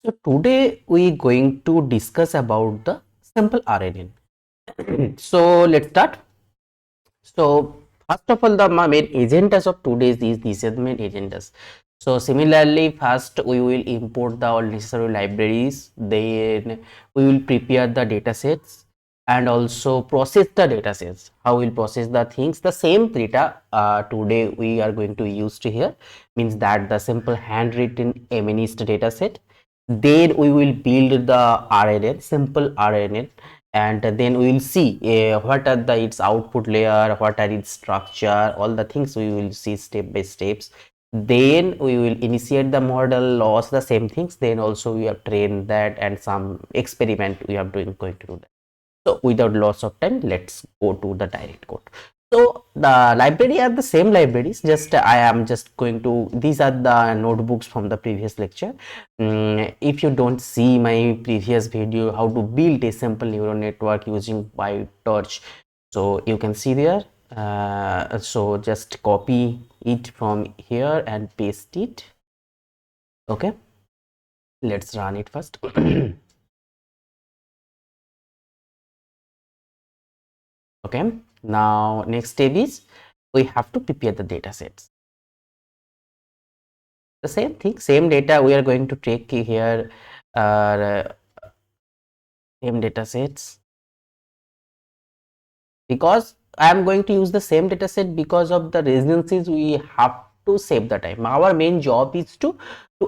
So today we going to discuss about the simple RNN. So let's start. So first of all, the main agendas of today's these are the main agendas. So similarly, first we will import the all necessary libraries, then we will prepare the data sets and also process the data sets. How we'll process the things, the same data today we are going to use to here, means that the simple handwritten MNIST data set. Then we will build the RNN, simple RNN, and then we will see what are the its output layer, what are its structure, all the things we will see step by steps. Then we will initiate the model, loss the same things, then also we have trained that and some experiment we are doing going to do that. So without loss of time, let's go to the direct code. So the library are the same libraries, just I am just going to, these are the notebooks from the previous lecture. If you don't see my previous video how to build a simple neural network using PyTorch, so you can see there. So just copy it from here and paste it. Okay, let's run it first. Okay, now next step is we have to prepare the data sets. The same thing, same data we are going to take here, uh, same data sets, because I am going to use the same data set because of the resonances. We have to save the time. Our main job is to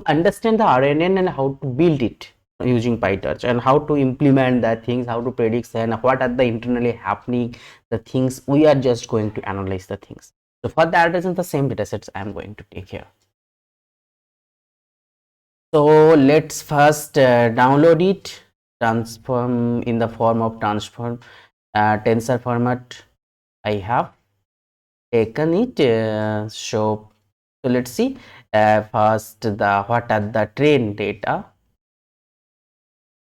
understand the RNN and how to build it using PyTorch, and how to implement that things, how to predict and what are the internally happening, the things we are just going to analyze the things. So for that reason, the same data sets I am going to take here. So let's first download it, transform in the form of transform tensor format. I have taken it. So let's see first the what are the train data,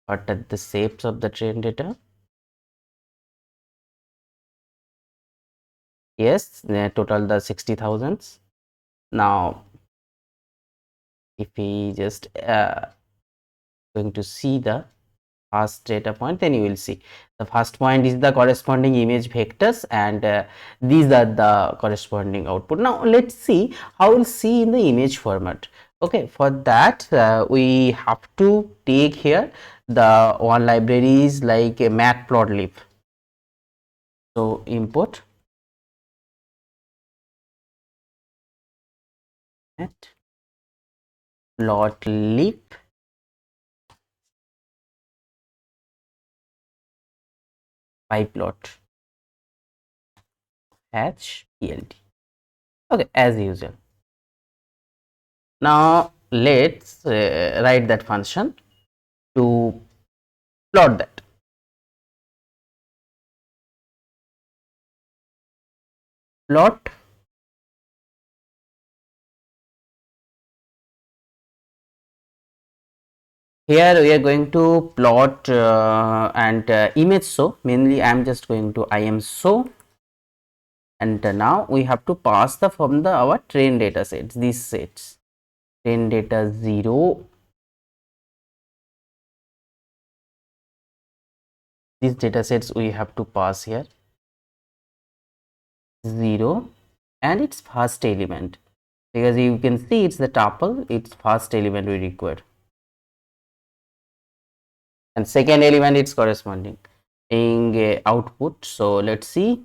what are the shapes of the train data. Yes, total the 60,000. Now if we just going to see the first data point, then you will see the first point is the corresponding image vectors, and these are the corresponding output. Now let's see how we'll see in the image format. Okay, for that we have to take here the one libraries like a matplotlib. So import matplotlib pyplot hatch pld. Okay, as usual. Now let's write that function to plot that. Plot here we are going to plot and image show. Mainly I am just going to im show, and now we have to pass the from the our train data sets, these sets, train data 0, these data sets we have to pass here 0 and its first element, because you can see it's the tuple, its first element we require, and second element its corresponding in output. So let's see,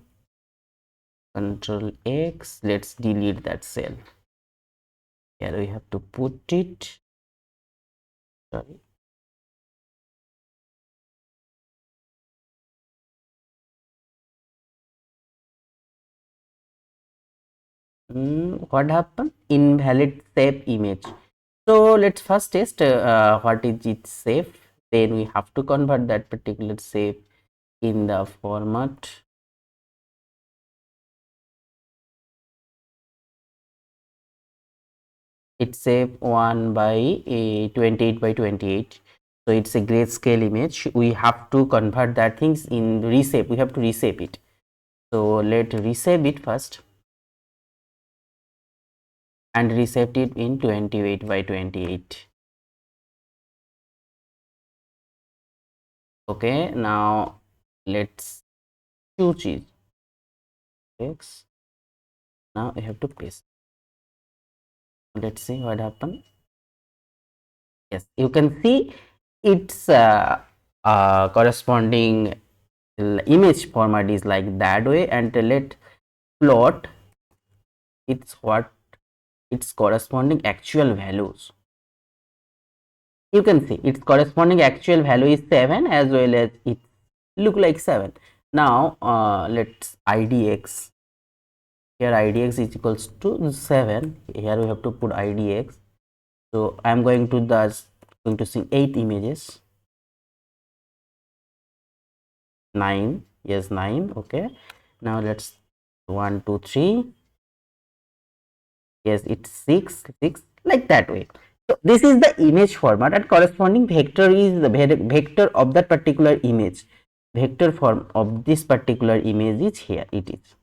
Control X, let's delete that cell. Here we have to put it, sorry, what happened, invalid shape image. So let's first test what is its shape, then we have to convert that particular shape in the format. It's shape 1 by 28 by 28, so it's a grayscale image. We have to convert that things in reshape, we have to reshape it. So let's reshape it first and reshape it in 28 by 28. Okay, now let's choose it. X. Now I have to paste. Let's see what happened. Yes, you can see its corresponding image format is like that way, and let plot its what its corresponding actual values. You can see its corresponding actual value is 7, as well as it look like 7. Now let's idx. Here idx is equals to 7. Here we have to put idx. So I am going to see 8 images. 9, yes, 9. Okay, now let's 1 2 3. Yes, it's 6 6, like that way. So this is the image format, and corresponding vector is the vector of that particular image. Vector form of this particular image is here, it is.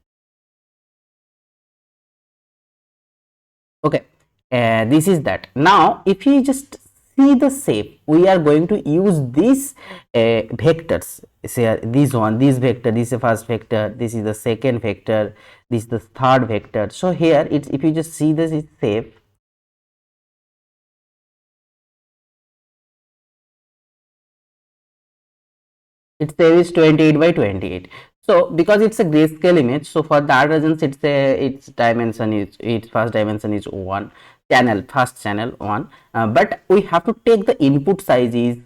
Okay, this is that. Now if you just see the shape, we are going to use these vectors. Say this vector, this is the first vector, this is the second vector, this is the third vector. So here it's, if you just see this is shape, its shape is 28 by 28. So because it's a grayscale image, so for that reason its dimension is, its first dimension is 1, channel first channel 1, but we have to take the input size is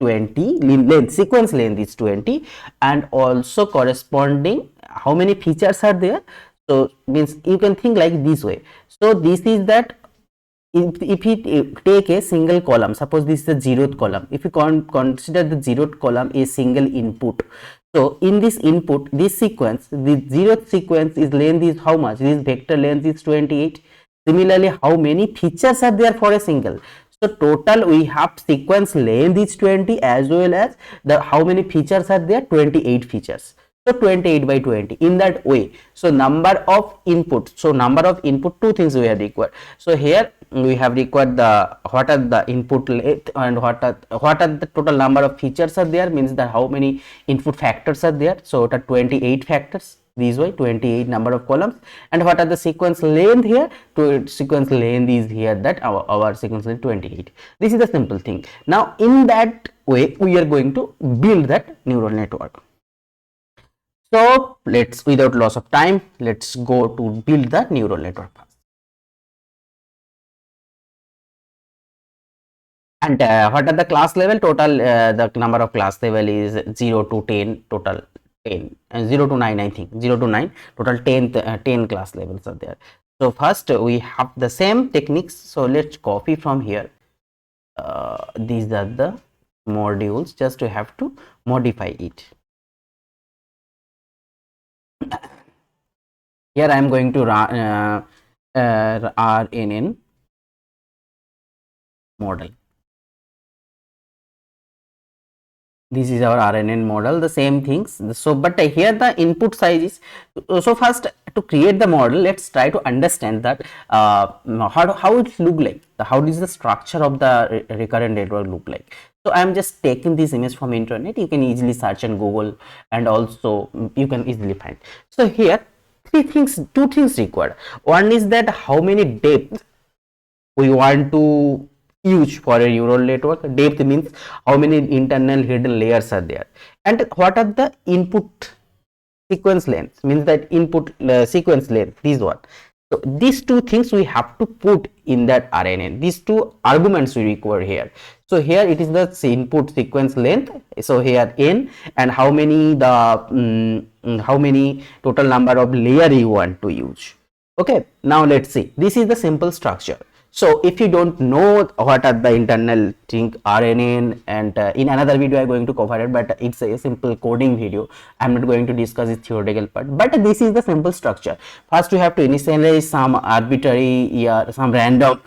20, length sequence length is 20, and also corresponding how many features are there. So means you can think like this way. So this is that, if we take a single column, suppose this is the zeroth column, if you consider the zeroth column a single input, so in this input, this sequence, the zeroth sequence is length is how much, this vector length is 28. Similarly, how many features are there for a single, so total we have sequence length is 20, as well as the how many features are there, 28 features. So 28 by 20, in that way. So number of input, so number of input, two things we have required. So here we have required the what are the input length, and what are the total number of features are there, means that how many input factors are there. So what are 28 factors, this way 28 number of columns, and what are the sequence length here, to sequence length is here, that our sequence length 28. This is the simple thing. Now in that way we are going to build that neural network. So let's, without loss of time, let's go to build the neural network first. And what are the class level? Total the number of class level is 0 to 10, total 10, and 0 to 9, I think 0 to 9, total 10 class levels are there. So first we have the same techniques. So let's copy from here. These are the modules, just to have to modify it. Here I am going to run RNN model. This is our RNN model, the same things. So but here the input size is, so first to create the model, let's try to understand that how it look like, how is the structure of the recurrent network look like. So I am just taking this image from internet, you can easily search on Google, and also you can easily find. So here two things required. One is that how many depth we want to use for a neural network. Depth means how many internal hidden layers are there, and what are the input sequence length, means that input sequence length, this one. So these two things we have to put in that RNN, these two arguments we require here. So here it is the input sequence length, so here n, and how many the how many total number of layer you want to use. Okay, now let's see, this is the simple structure. So if you don't know what are the internal thing RNN, and in another video I'm going to cover it, but it's a simple coding video, I'm not going to discuss its theoretical part, but this is the simple structure. First we have to initialize some arbitrary, some random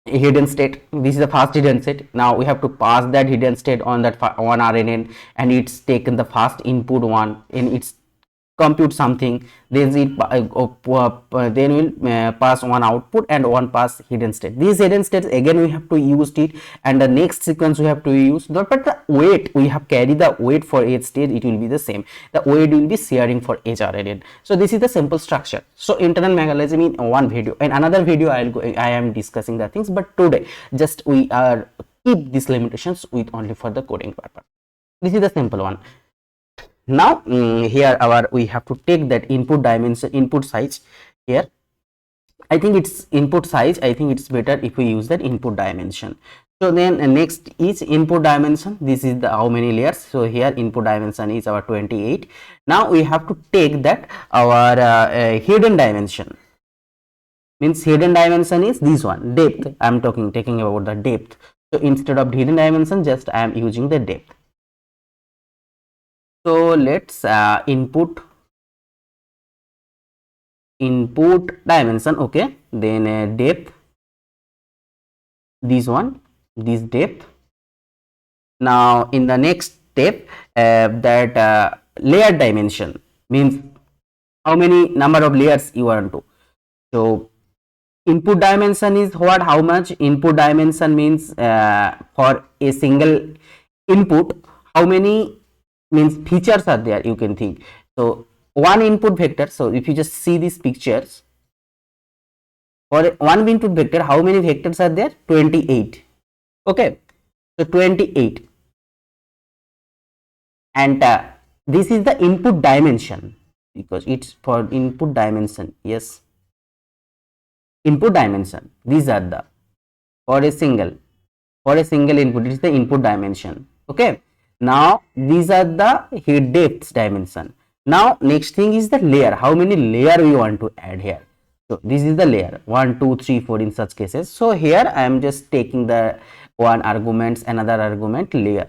hidden state. This is the first hidden state. Now we have to pass that hidden state on that one RNN, and it's taken the first input one, and it's compute something, then it then will pass one output and one pass hidden state. These hidden states again we have to use it, and the next sequence we have to use, but the weight we have carry the weight for each state, it will be the same, the weight will be sharing for each RNN. So this is the simple structure. So internal mechanism in one video, and another video I am discussing the things, but today just we are keep these limitations with only for the coding purpose. This is the simple one. Now here our we have to take that input dimension, input size. Here I think it's input size, I think it's better if we use that input dimension. So then next is input dimension. This is the how many layers. So here input dimension is our 28. Now we have to take that our hidden dimension. Means hidden dimension is this one, depth. I am taking about the depth. So instead of hidden dimension, just I am using the depth. So let's input dimension. Okay, then depth, this one, this depth. Now in the next step, that layer dimension means how many number of layers you want to. So input dimension is what, how much. Input dimension means for a single input how many means features are there, you can think. So one input vector, so if you just see these pictures, for one input vector how many vectors are there? 28. Okay, so 28, and this is the input dimension because it's for input dimension. Yes, input dimension, these are the for a single input, it is the input dimension. Okay, now these are the depth dimension. Now next thing is the layer, how many layer we want to add here. So this is the layer 1 2 3 4 in such cases. So here I am just taking the one arguments, another argument, layer.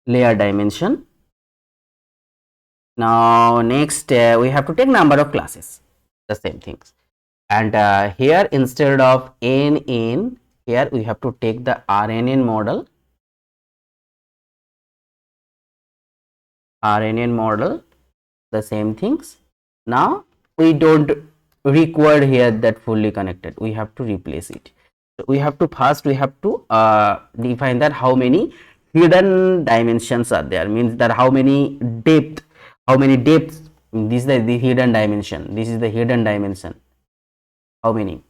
Layer dimension. Now next we have to take number of classes, the same things, and here instead of NN, here we have to take the RNN model. The same things. Now we don't require here that fully connected, we have to replace it. So we have to first define that how many hidden dimensions are there, means that how many depths, this is the hidden dimension, this is the hidden dimension, how many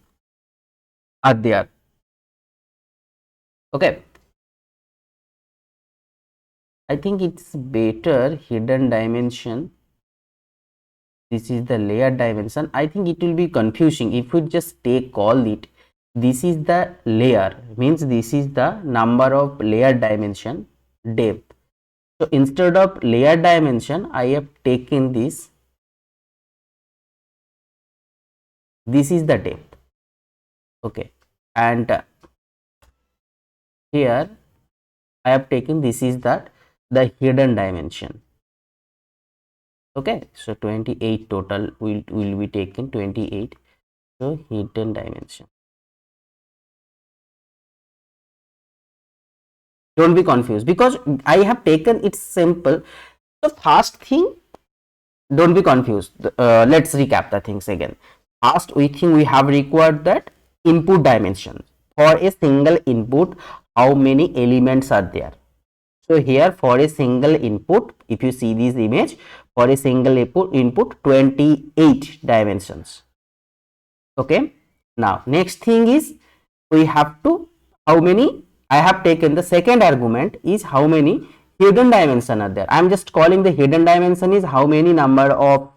are there. Okay, I think it's better hidden dimension. This is the layer dimension. I think it will be confusing if we just call it, this is the layer, means this is the number of layer dimension, depth. So instead of layer dimension, I have taken this is the depth. Okay, and here I have taken this is the hidden dimension. Okay, so 28 total will be taken, 28. So hidden dimension, don't be confused because I have taken it simple. So first thing, don't be confused, let's recap the things again. First we think we have required that input dimension for a single input, how many elements are there. So here for a single input, if you see this image, for a single input 28 dimensions. Okay, now next thing is we have to, how many, I have taken the second argument is how many hidden dimension are there. I am just calling the hidden dimension is how many number of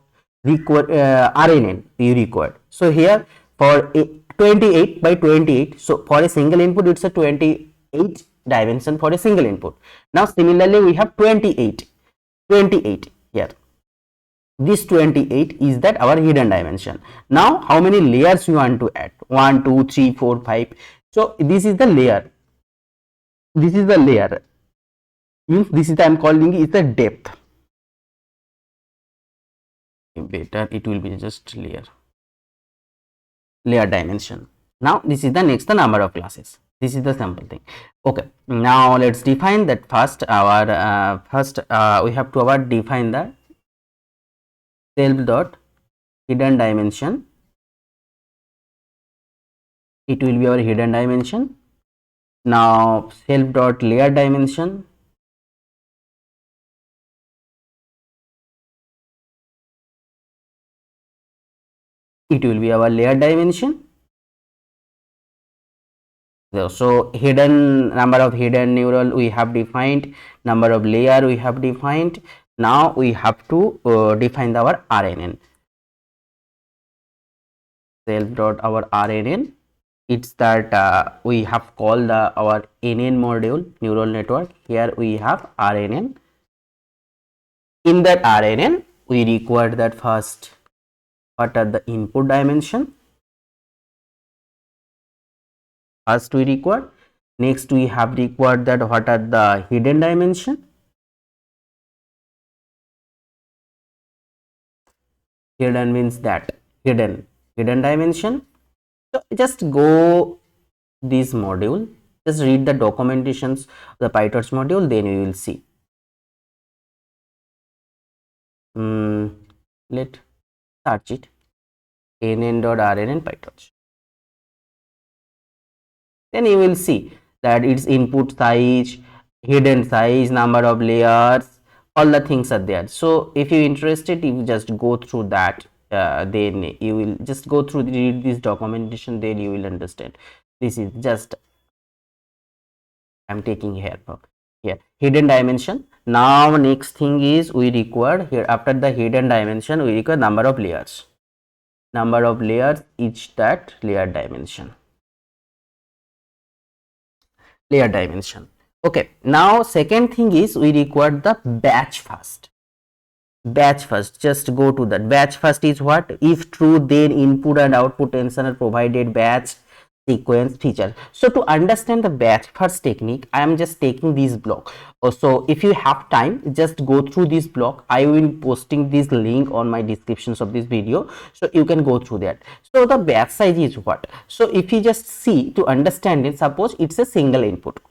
RNN you required. So here for 28 by 28, so for a single input it's a 28 dimension for a single input. Now similarly we have 28 here, this 28 is that our hidden dimension. Now how many layers you want to add? 1 2 3 4 5. So this is the layer, means this is the, I am calling it the depth, better it will be just layer dimension. Now this is the next, the number of classes, This is the simple thing. Okay, now let's define that first. Our we have to define the self dot hidden dimension. It will be our hidden dimension. Now self dot layer dimension. It will be our layer dimension. So hidden number of hidden neural we have defined, number of layer we have defined. Now we have to define our RNN. Self dot our RNN. It's that we have called our NN module neural network. Here we have RNN. In that RNN, we require that first what are the input dimension. First we require. Next we have required that what are the hidden dimension. Hidden means that hidden dimension. So just go this module, just read the documentations of the PyTorch module, then you will see. Let search it, nn.rnn PyTorch. Then you will see that its input size, hidden size, number of layers, all the things are there. So if you interested, you just go through that. Then you will just go through read this documentation, then you will understand. This is just I'm taking here hidden dimension. Now next thing is we require here, after the hidden dimension we require number of layers. Number of layers each that layer dimension. Layer dimension. Okay, now second thing is we require the batch first. Batch first, just go to that. Batch first is what? If true, then input and output tensor are provided batch sequence feature. So to understand the batch first technique, I am just taking this block. So if you have time, just go through this block. I will posting this link on my descriptions of this video, so you can go through that. So the batch size is what? So if you just see to understand it, suppose it's a single input.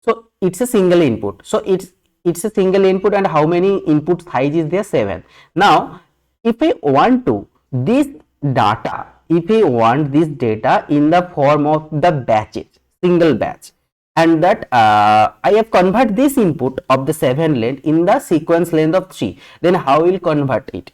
So it's a single input. So it's a single input, and how many input size is there? 7. Now if I want to this data, if I want this data in the form of the batches, single batch, and that I have convert this input of the 7 length in the sequence length of 3, then how will convert it?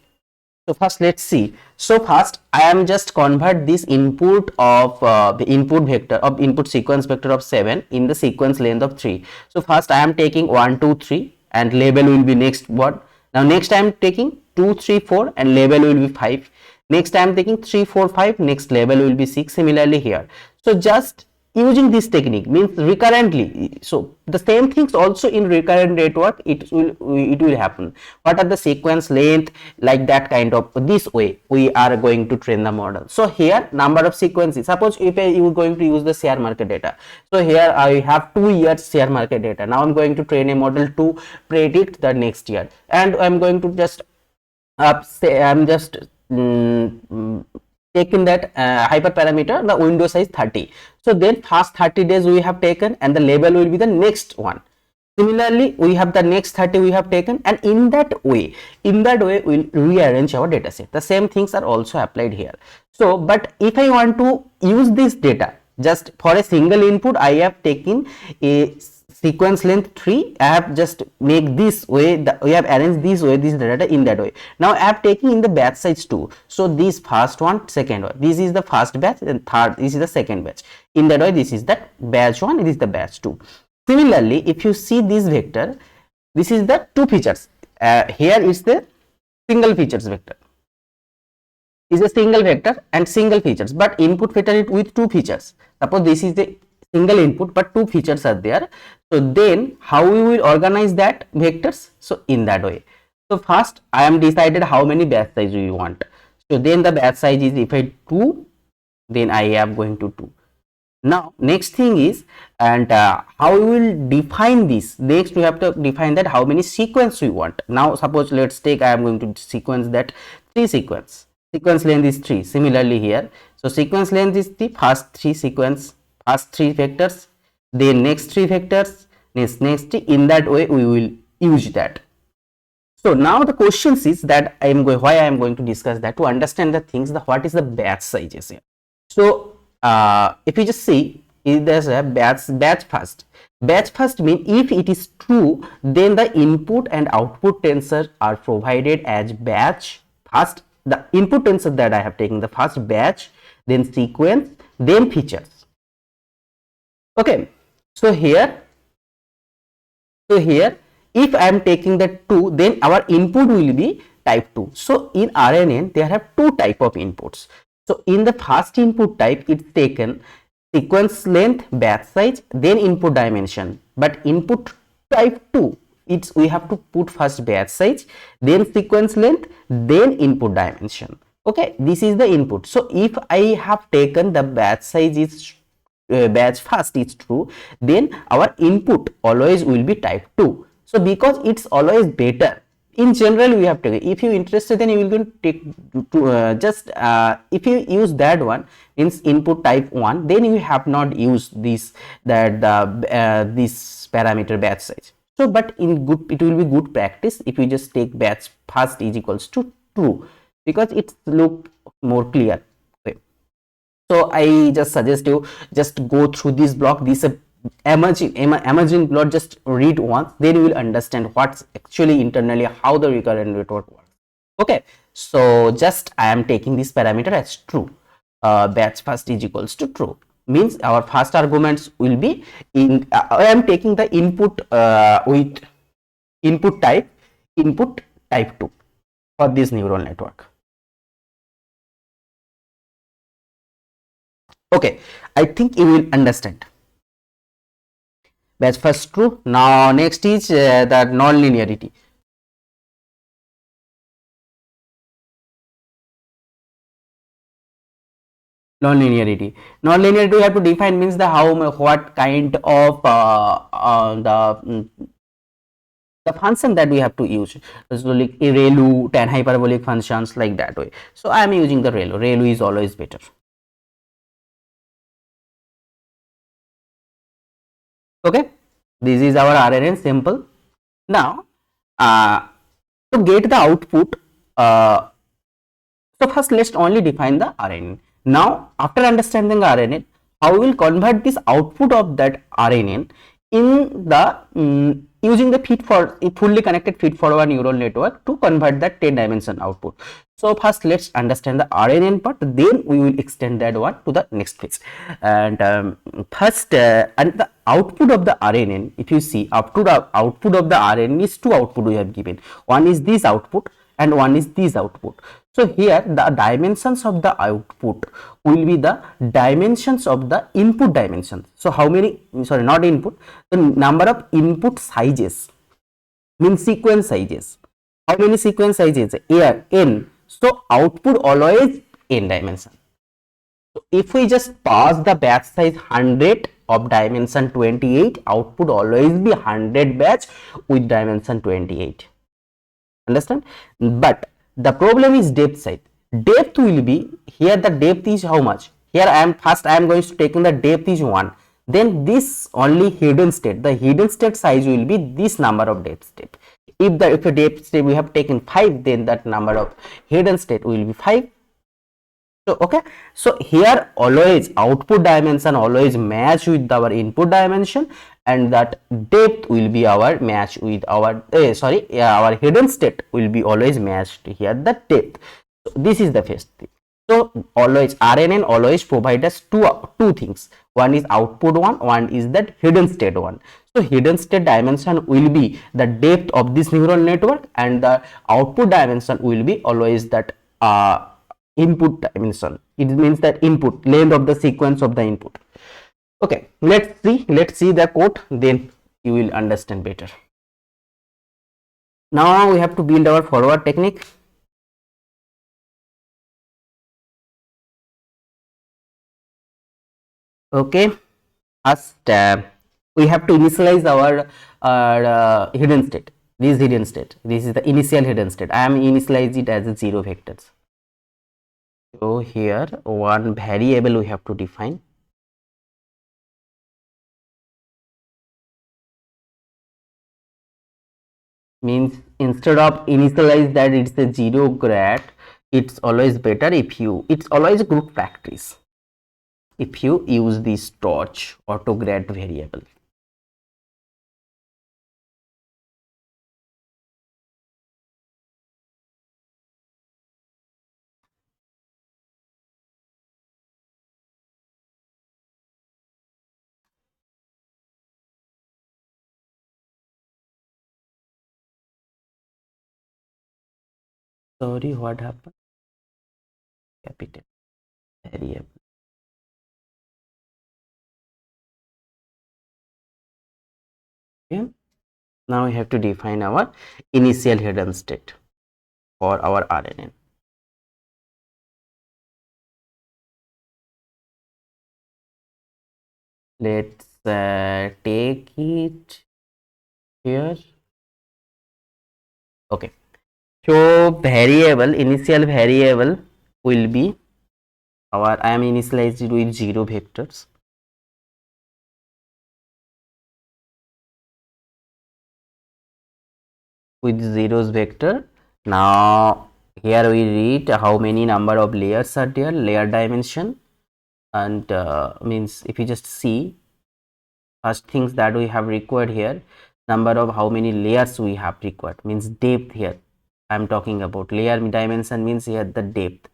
So first let's see. So first I am just convert this input of the input vector of input sequence vector of 7 in the sequence length of 3. So first I am taking 1 2 3 and label will be next one. Now next I am taking 2 3 4 and label will be 5. Next I am taking 3 4 5, next label will be 6. Similarly here. So just using this technique means recurrently. So the same things also in recurrent network it will happen. What are the sequence length, like that kind of, this way we are going to train the model. So here number of sequences, suppose if you are going to use the share market data. So here I have 2 years share market data. Now I'm going to train a model to predict the next year, and I'm going to just say I'm just taken that hyperparameter, the window size 30. So then first 30 days we have taken, and the label will be the next one. Similarly we have the next 30 we have taken, and in that way we'll rearrange our data set. The same things are also applied here. So but if I want to use this data just for a single input, I have taken a sequence length 3, I have just make this way, we have arranged this way, this data in that way. Now I have taken in the batch size 2. So this first one, second one, this is the first batch, and third, this is the second batch. In that way, this is that batch 1, this is the batch 2. Similarly, if you see this vector, this is the 2 features. Here is the single features vector. Is a single vector and single features, but input vector it with 2 features. Suppose this is the single input but 2 features are there. So then how we will organize that vectors? So in that way. So first I am decided how many batch size we want. So then the batch size is, if I 2, then I am going to 2. Now next thing is, and how we will define this. Next we have to define that how many sequence we want. Now suppose let's take, I am going to sequence that 3 sequence. Sequence length is 3. Similarly here, so sequence length is the first 3 sequence, first 3 vectors, then next 3 vectors, next 3. In that way we will use that. So now the question is that why I am going to discuss that, to understand the things, the what is the batch sizes here. So if you just see, if there's a batch first. Batch first means if it is true, then the input and output tensor are provided as batch first. The input tensor that I have taken, the first batch, then sequence, then features. Okay, so here if I am taking the 2, then our input will be type 2. So in RNN there have 2 type of inputs. So in the first input type, it's taken sequence length, batch size, then input dimension. But input type 2, it's we have to put first batch size, then sequence length, then input dimension. Okay, this is the input. So if I have taken the batch size is batch first is true, then our input always will be type 2. So because it's always better, in general we have to, if you interested, then you will going to take if you use that one, means input type 1, then you have not used this this parameter batch size. So but in good, it will be good practice if you just take batch first is equals to true, because it look more clear. So I just suggest you just go through this block, this emerging block, just read once, then you will understand what's actually internally how the recurrent network works. Okay, so just I am taking this parameter as true. Batch first is equals to true, means our first arguments will be in I am taking the input with input type 2 for this neural network. Okay, I think you will understand. Batch first true. Now next is the non-linearity. Non-linearity we have to define, means the what kind of the function that we have to use. So like ReLU, tan hyperbolic functions, like that way. So I am using the ReLU. ReLU is always better. Okay, this is our RNN, simple. Now to get the output, so first let's only define the RNN. Now after understanding the RNN, how we will convert this output of that RNN in the using the fully connected feed-forward neural network to convert that 10-dimension output. So first let's understand the RNN part, then we will extend that one to the next phase. And first and the output of the RNN, if you see up to the output of the RNN is 2 output we have given. One is this output and one is this output. So here the dimensions of the output will be the dimensions of the input dimensions. So how many, sorry, not input, the number of input sizes, means sequence sizes. How many sequence sizes? Here n. So output always n dimension. So if we just pass the batch size 100 of dimension 28, output always be 100 batch with dimension 28. Understand? But the problem is depth side. Depth will be here, the depth is how much? Here I am going to take in the depth is 1. Then this only hidden state, the hidden state size will be this number of depth state. If the depth state we have taken 5, then that number of hidden state will be 5. So okay, so here always output dimension always match with our input dimension, and that depth will be our match with our our hidden state will be always matched here, the depth. So this is the first thing. So always RNN always provide us two things. One is output one is that hidden state one. So hidden state dimension will be the depth of this neural network, and the output dimension will be always that input dimension. It means that input length of the sequence of the input. Okay, let's see the code, then you will understand better. Now we have to build our forward technique. Okay, first we have to initialize our hidden state. This hidden state, this is the initial hidden state. I am initialize it as a 0 vectors. So here one variable we have to define. means instead of initialize that it's a 0 grad, it's always better if you, it's always good practice if you use this torch auto grad variable. Sorry, what happened? Capital variable. Okay. Now we have to define our initial hidden state for our RNN. Let's take it here. Okay. So variable, initial variable will be our, I am initialized with 0 vectors. With zeros vector. Now here we read how many number of layers are there, layer dimension, and means if you just see first things that we have required here, number of how many layers we have required, means depth. Here I am talking about layer dimension, means here the depth.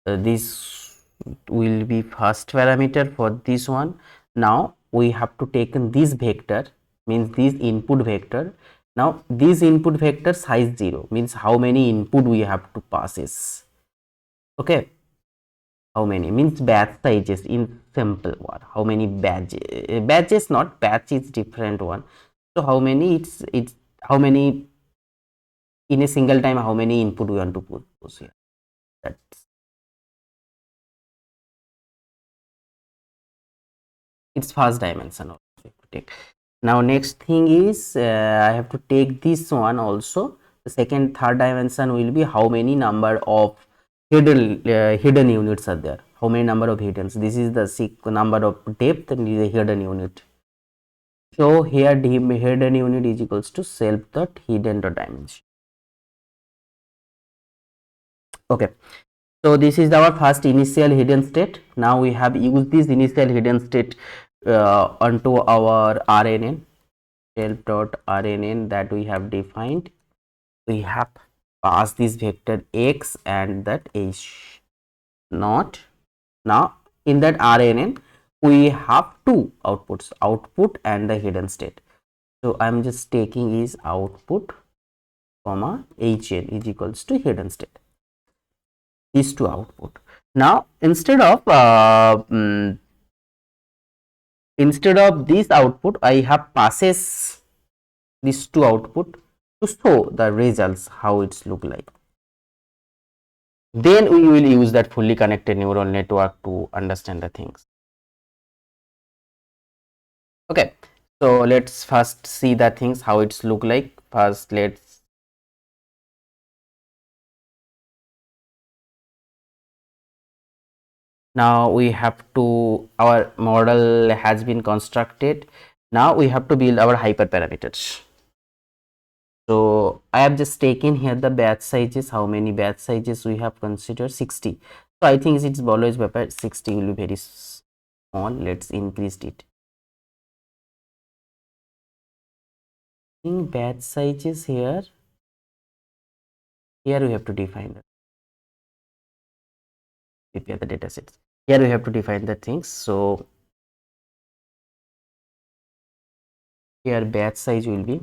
This will be first parameter for this one. Now we have to take in this vector, means this input vector. Now this input vector size 0 means how many input we have to passes. Okay, how many means batch sizes in simple one, how many batches, not batch is different one. So how many, it's how many in a single time, how many input we want to put here. That's, it's first dimension also to take. Now next thing is I have to take this one also. The second, third dimension will be how many number of hidden units are there, how many number of hiddens. This is the number of depth and the hidden unit. So here the hidden unit is equals to self dot hidden dot dimension. Okay, so this is our first initial hidden state. Now we have used this initial hidden state onto our RNN, self dot RNN that we have defined. We have passed this vector x and that h not. Now in that RNN we have two outputs, output and the hidden state. So I am just taking is output comma hn is equals to hidden state, these two output. Now instead of this output, I have passes these two output to show the results how it's look like. Then we will use that fully connected neural network to understand the things. Okay, so let's first see the things how it's look like. First let's now we have to, our model has been constructed. Now we have to build our hyperparameters. So I have just taken here the batch sizes, how many batch sizes we have considered, 60. So I think it's always better 60 will be very small. Let's increase it. In batch sizes here we have to define that. Prepare the data sets. Here we have to define the things. So here batch size will be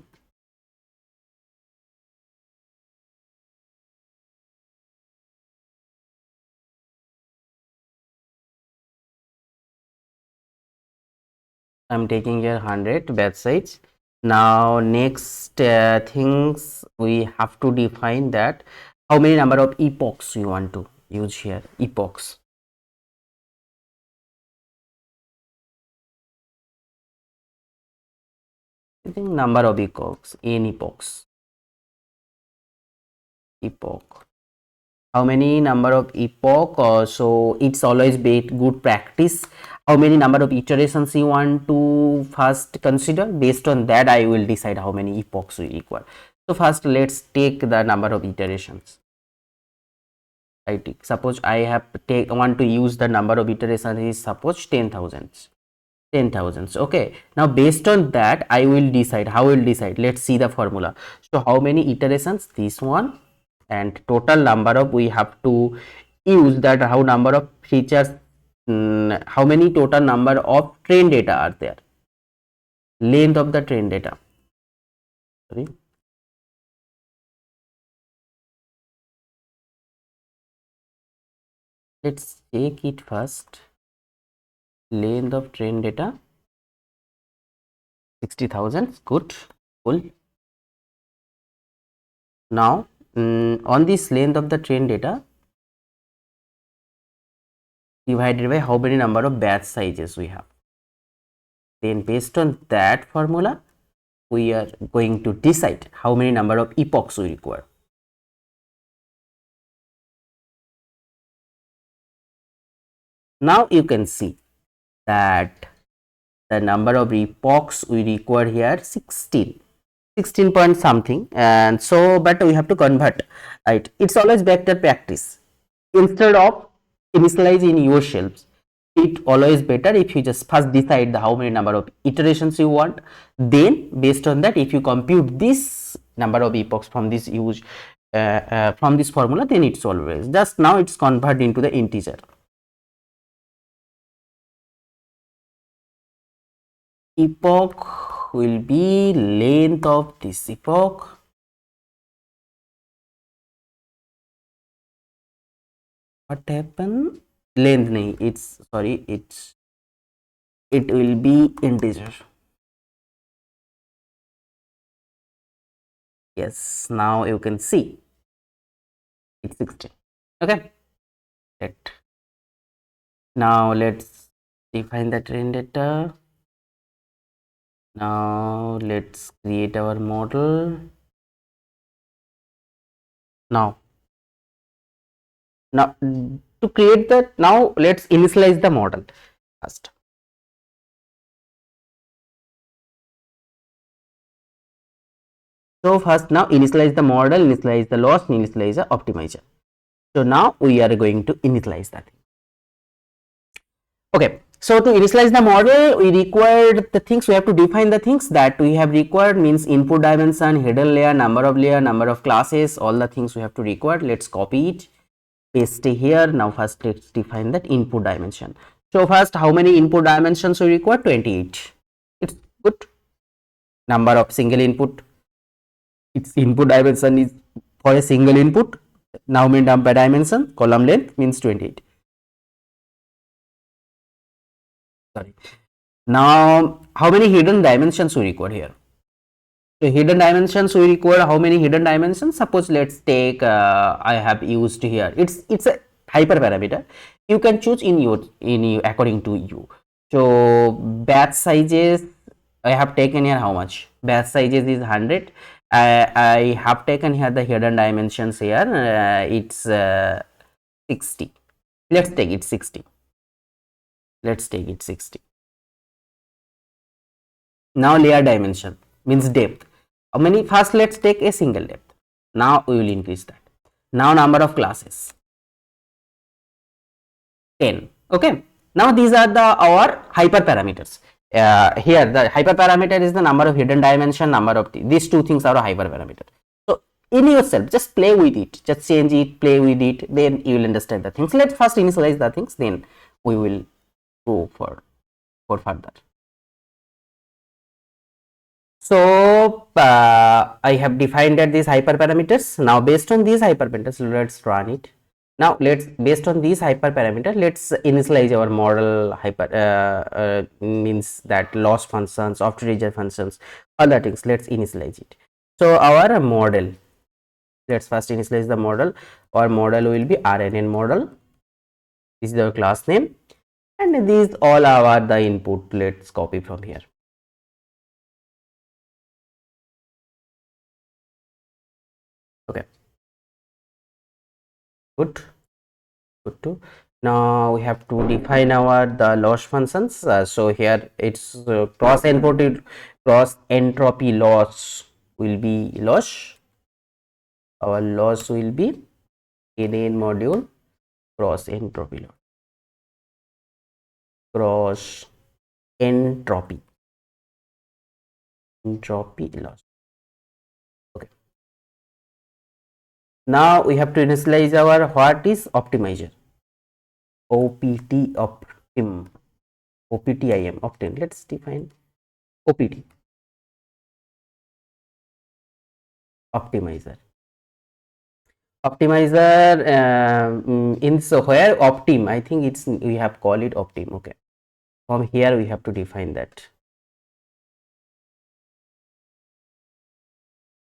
I'm taking here 100 batch size. Now next things we have to define that how many number of epochs you want to use here. Epochs. I think number of epochs, n epochs. Epoch. how many number of epoch, so it's always good practice how many number of iterations you want to first consider. Based on that I will decide how many epochs we require. So first let's take the number of iterations. Right, suppose I have want to use the number of iterations is suppose 10,000. Okay, now based on that I will decide. How will decide? Let's see the formula. So how many iterations? This one, and total number of, we have to use that how number of features, how many total number of train data are there, length of the train data. Sorry, let's take it first. Length of train data 60,000. Good, cool. Now on this length of the train data divided by how many number of batch sizes we have, then based on that formula we are going to decide how many number of epochs we require. Now you can see that the number of epochs we require here 16 point something, and so but we have to convert, right? It's always better practice. Instead of initializing yourselves, it always better if you just first decide the how many number of iterations you want, then based on that if you compute this number of epochs from this use from this formula, then it's always just now it's converted into the integer. Epoch will be length of this epoch. What happened? Length nahi, it's sorry, it will be integer. Yes, now you can see it's 16. Okay, now let's define the train data. Now let's create our model. Now to create that, now let's initialize the model first. So first now initialize the model, initialize the loss, initialize the optimizer. So now we are going to initialize that. Okay, so to initialize the model we required the things, we have to define the things that we have required, means input dimension, hidden layer, number of classes, all the things we have to require. Let's copy it, paste it here. Now first let's define that input dimension. So first how many input dimensions we require? 28. It's good. Number of single input, its input dimension is for a single input. Now mean number dimension, column length means 28. Sorry. Now how many hidden dimensions we require here? So hidden dimensions we require, how many hidden dimensions? Suppose let's take I have used here, it's a hyperparameter. You can choose in you according to you. So batch sizes I have taken here, how much? Batch sizes is 100. I have taken here the hidden dimensions here, it's 60. Let's take it 60. Let's take it 60. Now layer dimension means depth. How many? First let's take a single depth. Now we will increase that. Now number of classes 10. Okay, now these are the our hyperparameters. Here the hyperparameter is the number of hidden dimension, number of these two things are a hyperparameter. So in yourself just play with it, just change it, play with it, then you will understand the things. Let's first initialize the things, then we will go for further. So I have defined that these hyperparameters. Now based on these hyperparameters, let's run it. Now let's, based on these hyperparameters, let's initialize our model means that loss functions, optimizer functions, other things. Let's initialize it. So our model, let's first initialize the model. Our model will be RNN model. This is our class name, and these all are the input. Let's copy from here. Okay. Good. Good too. Now we have to define our the loss functions. So here it's cross entropy loss will be loss. Our loss will be RNN module cross entropy loss. Cross entropy loss. Okay. Now we have to initialize our what is optimizer. OPT optim. OPTIM optim. Let's define OPT optimizer. Optimizer in so where optim, I think it's we have called it optim. Okay, from here we have to define that.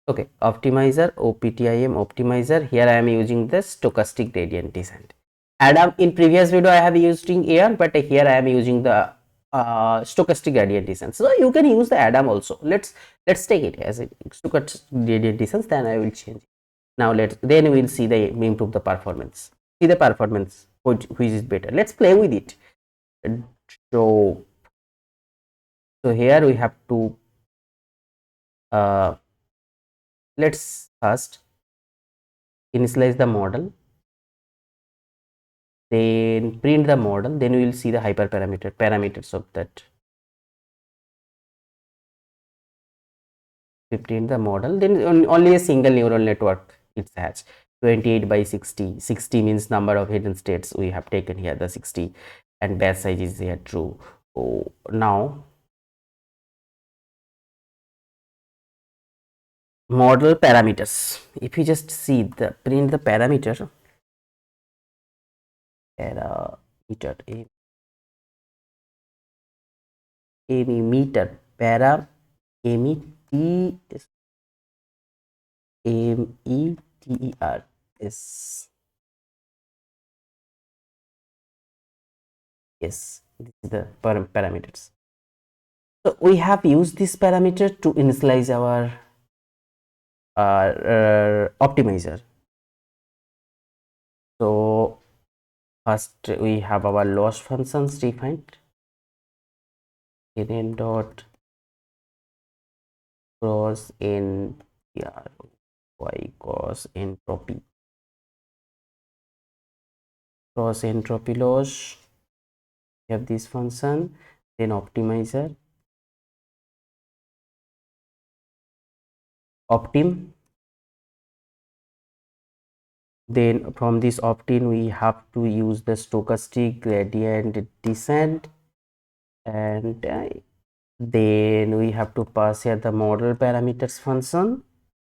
Okay, optimizer OPTIM optimizer. Here I am using the stochastic gradient descent. Adam, in previous video I have using Aeon, but here I am using the stochastic gradient descent. So you can use the Adam also. Let's take it as a stochastic gradient descent. Then I will change it. Now then we will see the improve the performance. See the performance which is better. Let's play with it. So here we have to let's first initialize the model, then print the model, then we will see the parameters of that. We print the model, then only a single neural network it has 28 by 60. 60 means number of hidden states we have taken here, the 60, and batch size is here true. So now model parameters, if you just see the print the parameter emitter para meter is yes, this is the parameters. So we have used this parameter to initialize our optimizer. So first we have our loss functions defined. N dot cross n y cos entropy loss. We have this function, then optimizer optim, then from this optim we have to use the stochastic gradient descent, and then we have to pass here the model parameters function,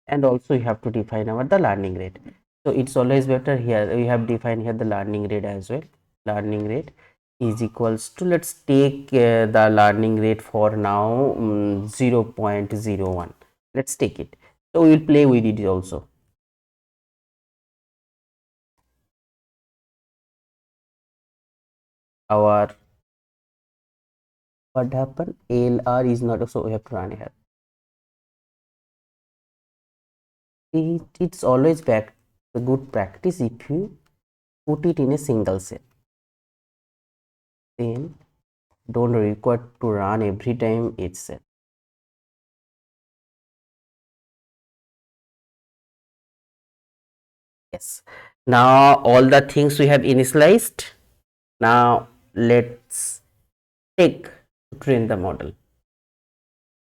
and also you have to define our the learning rate. So it's always better here we have defined here the learning rate as well. Learning rate is equals to, let's take the learning rate for now 0.01. let's take it. So we'll play with it also. Our what happened, LR is not, so we have to run here. It's always back a good practice if you put it in a single cell, then don't require to run every time each cell. Yes, now all the things we have initialized. Now let's take to train the model.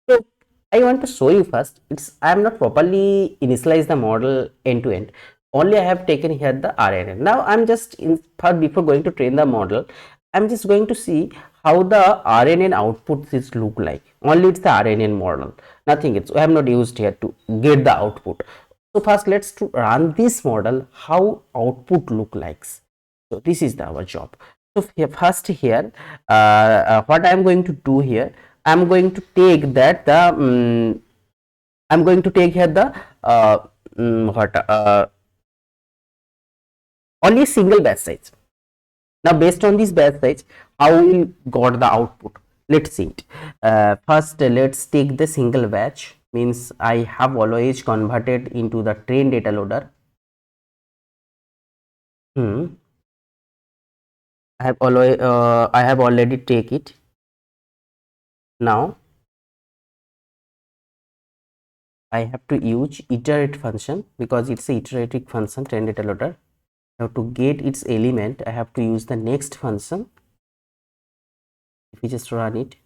So I want to show you first, I am not properly initialize the model end to end, only I have taken here the RNN. Now I'm just before going to train the model, I'm just going to see how the RNN outputs is look like. Only it's the RNN model, nothing else. I have not used here to get the output. So first let's to run this model, how output look like. So this is our job. So first here what I am going to do here, I am going to take that the I'm going to take here the only single batch size. Now based on this batch size, how we got the output, let's see it. First let's take the single batch, means I have always converted into the train data loader. I have already take it. Now I have to use iterate function because it's a iterative function, train data loader. Now to get its element, I have to use the next function. If we just run it,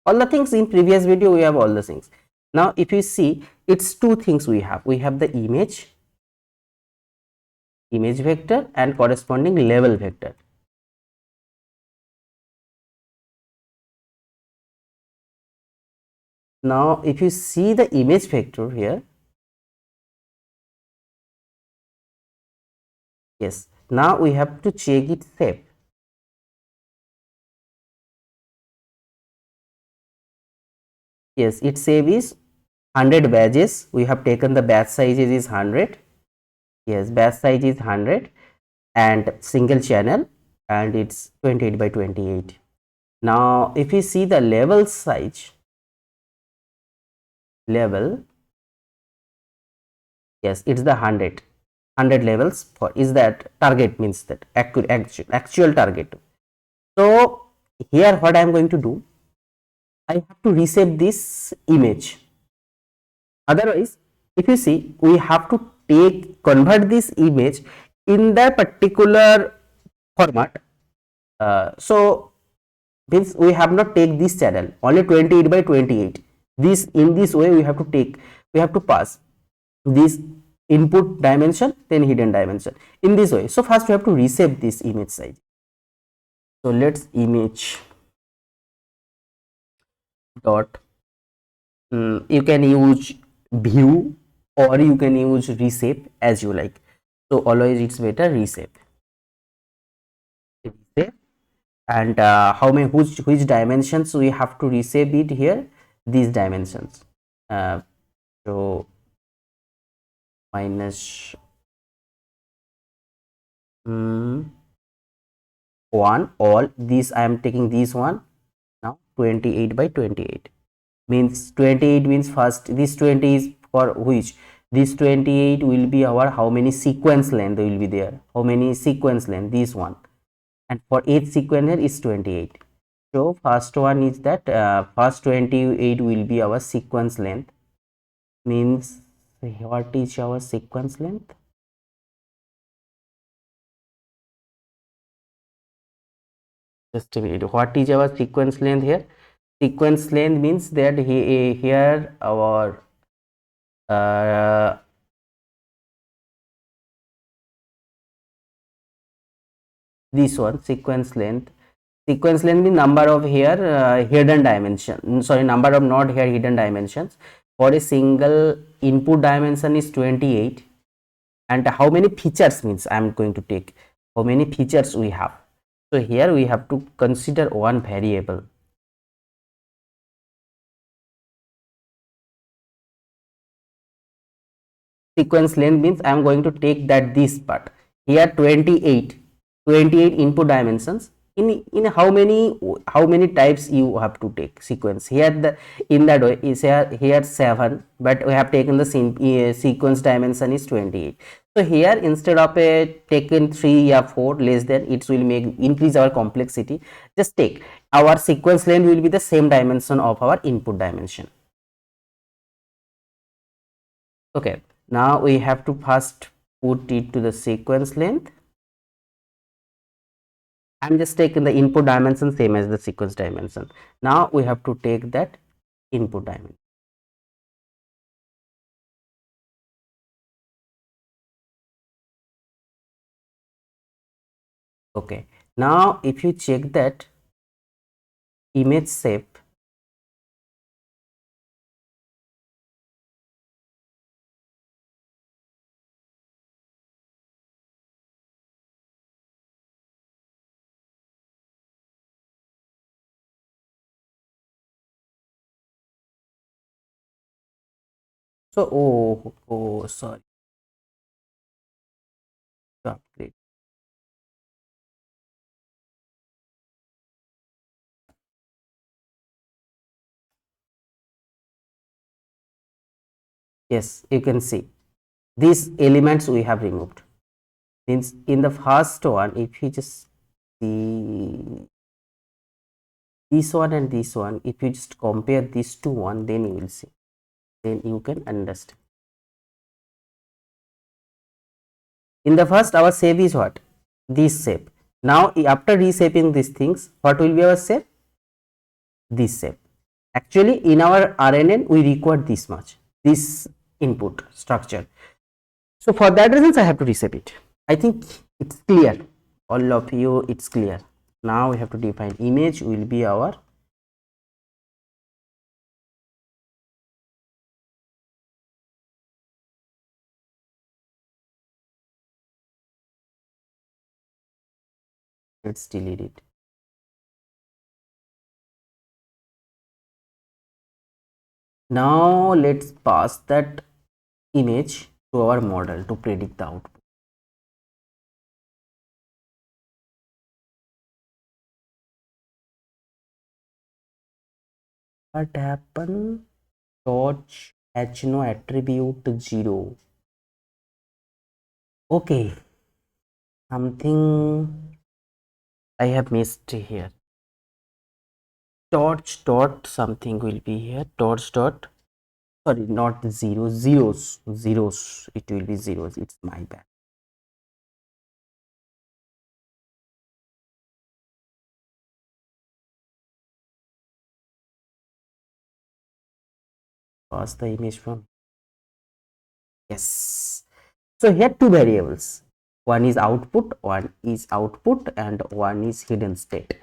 all the things in previous video we have all the things. Now if you see, it's two things we have the image vector and corresponding level vector. Now if you see the image vector here, yes, now we have to check its shape. Yes, its shape is 100 badges. We have taken the batch size is 100. Yes, batch size is 100 and single channel, and it's 28 by 28. Now if you see the level size, level, yes, it's the 100 levels for is that target, means that actual target. So here what I am going to do, I have to reshape this image. Otherwise, if you see, we have to convert this image in that particular format. So means we have not take this channel, only 28 by 28. This, in this way we have to we have to pass this input dimension, then hidden dimension in this way. So first we have to reshape this image size. So let's image dot, you can use view or you can use reshape as you like. So always it's better reshape. And how many, which dimensions we have to reshape it here, these dimensions. So minus 1, all these I am taking this one. Now 28 by 28 means 28 means first this 20 is for which, this 28 will be our how many sequence length will be there, how many sequence length, this one, and for each sequence is 28. So first one is that first 28 will be our sequence length, means what is our sequence length, just a minute, what is our sequence length here? Sequence length means that here our this one sequence length means number of here hidden dimension, sorry, number of not here hidden dimensions. For a single input dimension is 28, and how many features means I am going to take how many features we have. So here we have to consider one variable. Sequence length means I am going to take that this part here 28 input dimensions. In how many types you have to take sequence here, the in that way is here 7, but we have taken the sequence dimension is 28. So here instead of a taken 3 or 4 less than, it will make increase our complexity. Just take our sequence length will be the same dimension of our input dimension. Okay, now we have to first put it to the sequence length. I'm just taking the input dimension same as the sequence dimension. Now we have to take that input dimension. Okay, now if you check that image shape, so sorry, great. Yes, you can see these elements we have removed. Means in the first one, if you just see this one and this one, if you just compare these two one, then you will see, then you can understand. In the first, our shape is what? This shape. Now after reshaping these things, what will be our shape? This shape. Actually in our RNN we require this much, this input structure. So for that reasons I have to reshape it. I think it's clear, all of you, it's clear. Now we have to define image will be our let's delete it. Now let's pass that image to our model to predict the output. What happened? Torch has no attribute 0. Okay, something I have missed here. Torch dot something will be here. Torch dot, sorry, not zeros. It will be zeros. It's my bad. Pass the image from. Yes. So here two variables. One is output, and one is hidden state.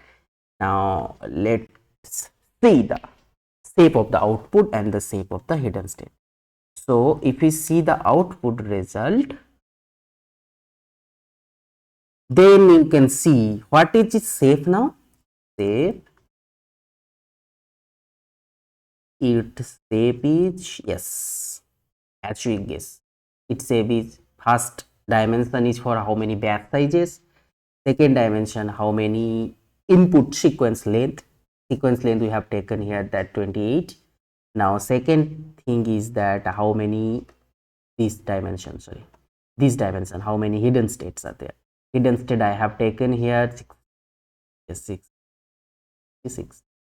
Now let's see the shape of the output and the shape of the hidden state. So if we see the output result, then you can see what is its shape now. Shape, its shape is, yes, as you guess, its shape is, first dimension is for how many batch sizes, second dimension how many input sequence length we have taken here, that 28. Now second thing is that how many, this dimension, sorry, this dimension, how many hidden states are there. Hidden state I have taken here 6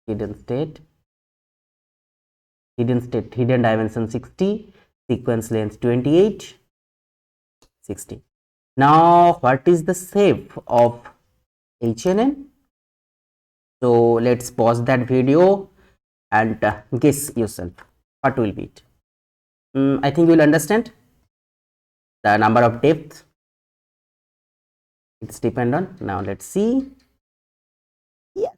hidden state, hidden dimension 60, sequence length 28, 60. Now what is the shape of HNN? So let's pause that video and guess yourself what will be it. I think you will understand the number of depth it's depend on. Now let's see. Yeah,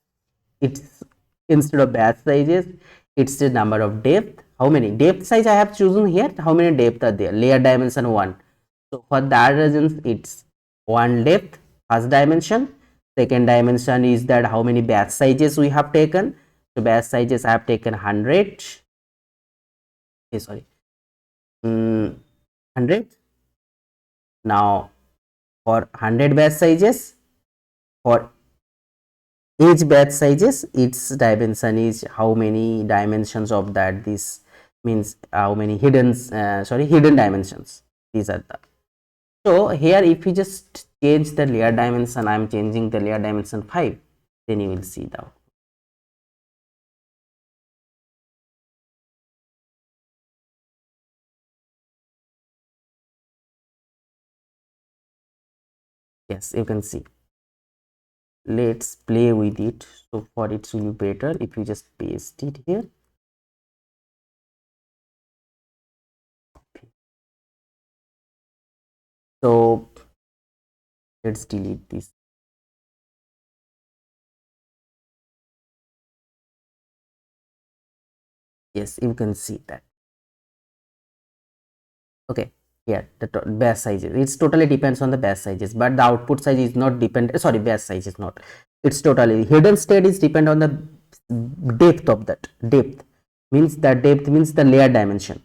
it's instead of batch sizes, it's the number of depth. How many depth size I have chosen here? How many depth are there? Layer dimension 1. So for that reasons it's 1 depth, first dimension. Second dimension is that how many batch sizes we have taken. So batch sizes I have taken 100. Sorry, 100. Now for 100 batch sizes, for each batch sizes, its dimension is how many dimensions of that, this means how many hidden hidden dimensions, these are the. So here if you just change the layer dimension, I am changing the layer dimension 5, then you will see the. Yes, you can see. Let's play with it. So for it will be better if you just paste it here. So let's delete this. Yes, you can see that. Okay, here the batch sizes, it's totally depends on the batch sizes, but the output size is not depend, sorry, batch size is not, it's totally hidden state is depend on the depth of that. Depth means the layer dimension,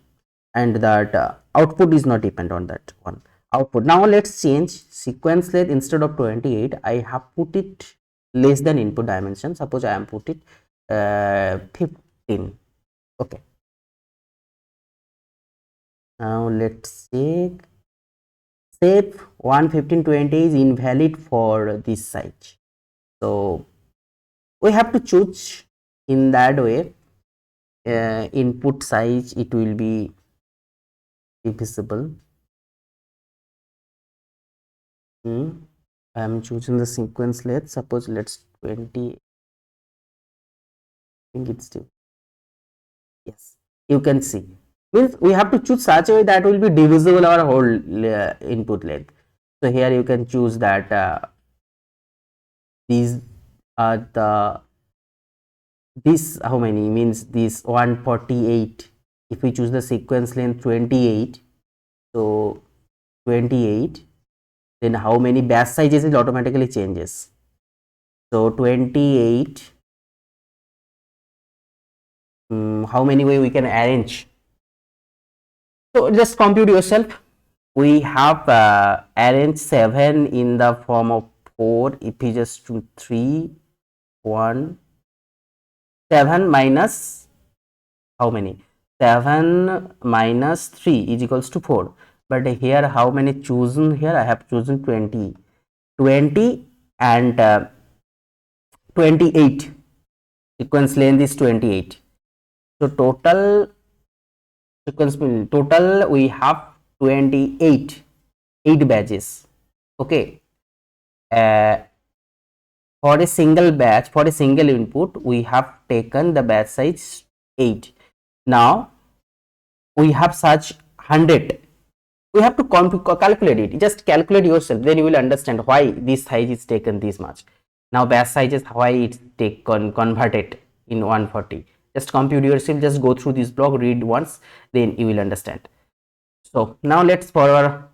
and that output is not depend on that one output. Now let's change sequence length. Instead of 28 I have put it less than input dimension. Suppose I am put it 15. Okay, now let's check step 1 15 20 is invalid for this size. So we have to choose in that way. Input size, it will be divisible. I am choosing the sequence length. Suppose let's 20. I think it's still, yes, you can see, means we have to choose such a way that will be divisible our whole input length. So here you can choose that these are the, this how many, means this 148. If we choose the sequence length 28, so 28, then how many batch sizes it automatically changes. So 28, how many way we can arrange. So just compute yourself. We have arranged 7 in the form of 4. If we just do 3 1 7 minus how many, 7 minus 3 is equals to 4. But here how many chosen, here I have chosen 20 and 28. Sequence length is 28. So total sequence, total we have 28, 8 batches. Okay. For a single batch, for a single input, we have taken the batch size 8. Now we have such 100. We have to calculate it. Just calculate yourself, then you will understand why this size is taken this much. Now batch sizes, why it's taken converted in 140. Just compute yourself, just go through this block, read once, then you will understand. So now let's forward.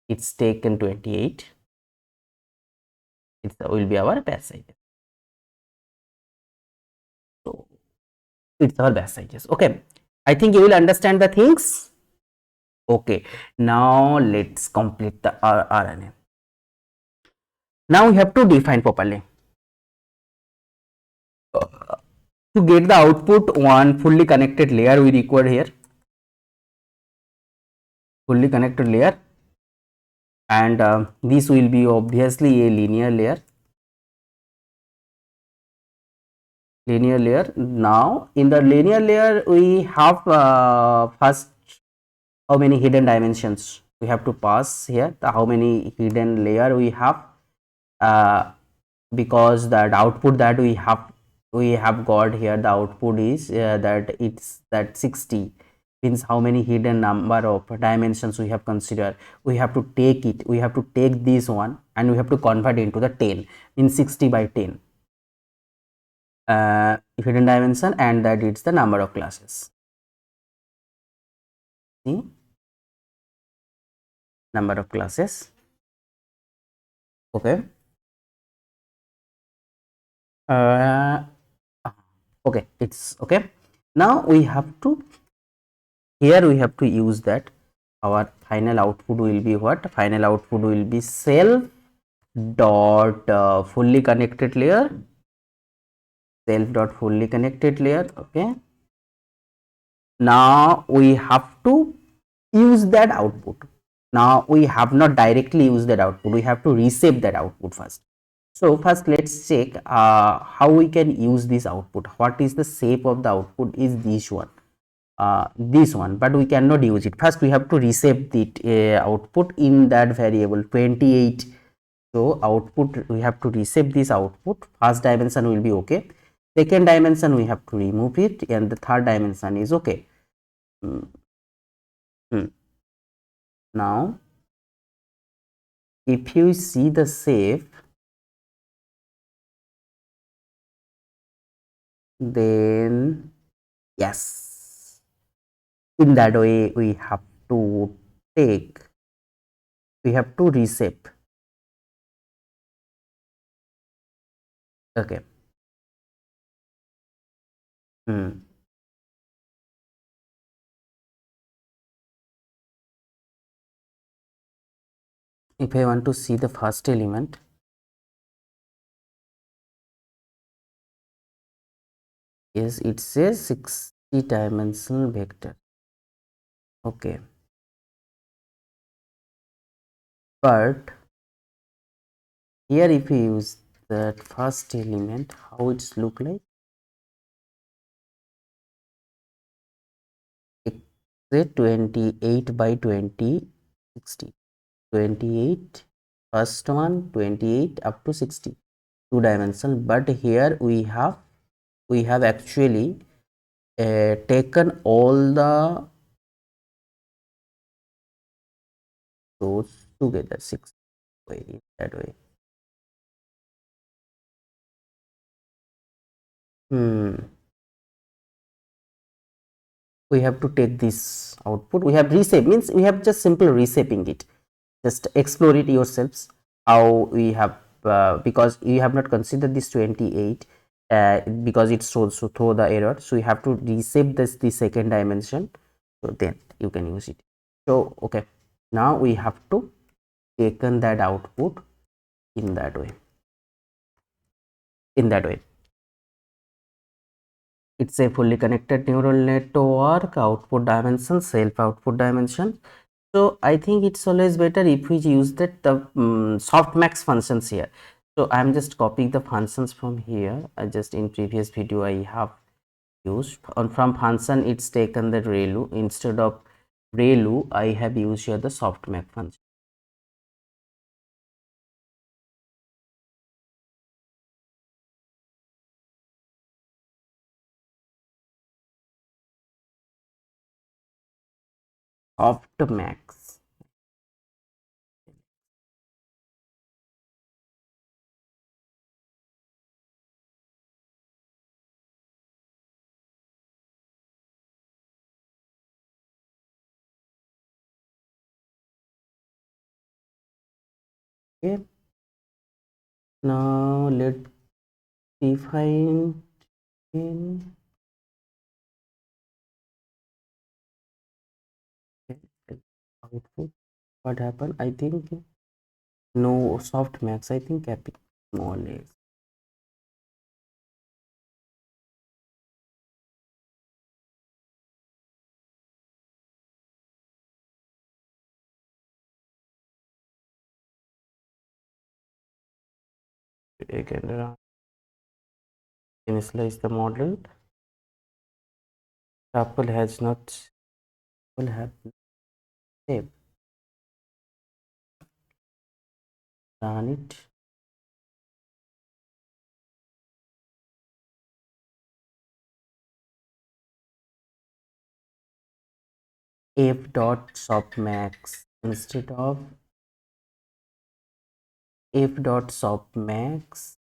It's taken 28. It will be our batch size. So it's our batch sizes. Okay, I think you will understand the things. Okay, now let's complete the RNN. Now we have to define properly. To get the output, one fully connected layer we require here. Fully connected layer, and this will be obviously a linear layer. Linear layer. Now in the linear layer we have first how many hidden dimensions we have to pass here, the how many hidden layer we have, because that output that we have got here, the output is that it's that 60, means how many hidden number of dimensions we have considered. We have to take it, we have to take this one and we have to convert it into the 10, means 60 by 10 hidden dimension, and that it's the number of classes. See, number of classes. Okay. Okay, it's okay. Now we have to, here we have to use that our final output will be what? Final output will be self dot fully connected layer, self dot fully connected layer. Okay, now we have to use that output. Now we have not directly used that output, we have to reshape that output first. So first let's check how we can use this output. What is the shape of the output? Is this one, but we cannot use it. First we have to reshape the output in that variable 28. So output, we have to reshape this output. First dimension will be okay, second dimension we have to remove it, and the third dimension is okay. Now if you see the shape, then yes, in that way we have to take, we have to reshape. Okay. If I want to see the first element, yes, it says 60 dimensional vector. Okay, but here if we use that first element, how it's look like, say 28 by 20, 60, 28, first one 28 up to 60, two dimensional. But here we have actually taken all the those together, 6 way, that way. We have to take this output, we have reshape, means we have just simple reshaping it. Just explore it yourselves how we have, because you have not considered this 28, because it's also throw the error, so you have to reshape this the second dimension, so then you can use it. So okay, now we have to taken that output in that way, it's a fully connected neural network, output dimension, self output dimension. So I think it's always better if we use that the softmax functions here. So I'm just copying the functions from here. I just in previous video I have used on from function, it's taken the ReLU, instead of ReLU I have used here the softmax function. Softmax. Okay. Now let's define in output. What happened? I think no softmax. I think capital more or less. Again, initialize the model. Tuple has not will have saved. Run it. F dot softmax instead of F dot softmax.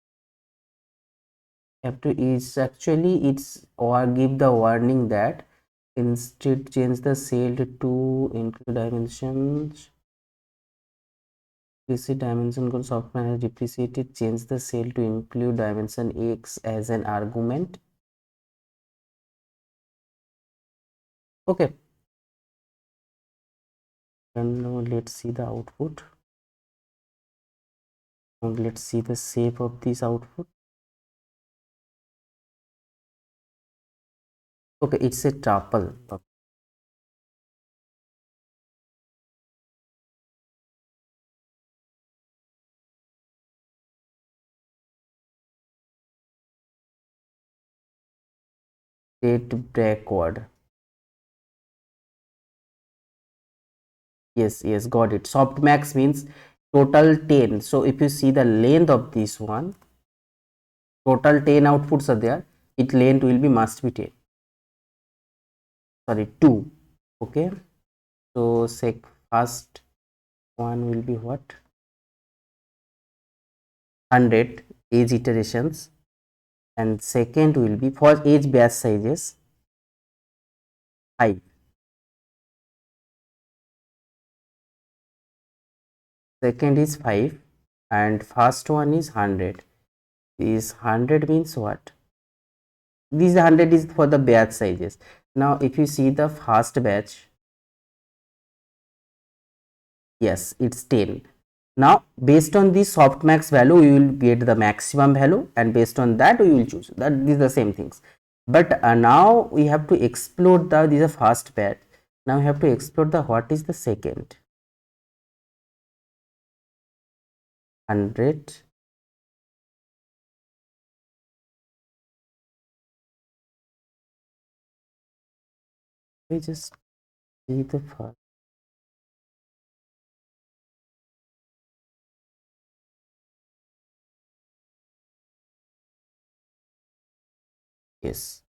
Have to is actually it's or give the warning that instead change the cell to include dimensions. Implicit dimension called softmax has depreciated. Change the cell to include dimension x as an argument. Okay. And now let's see the output. Now let's see the shape of this output. Okay, it's a tuple. State backward. Yes, got it. Softmax means total 10. So if you see the length of this one, total 10 outputs are there, its length will be must be 10. Sorry, 2. Okay. So first one will be what? 100 age iterations, and second will be for age batch sizes 5. Second is 5 and first one is 100. This 100 means what? This 100 is for the batch sizes. Now if you see the first batch, yes, it's 10. Now based on the softmax value we will get the maximum value, and based on that we will choose that. These are the same things, but now we have to explore the, this is the first batch. Now we have to explore the what is the second. 100. We just see the first. Yes.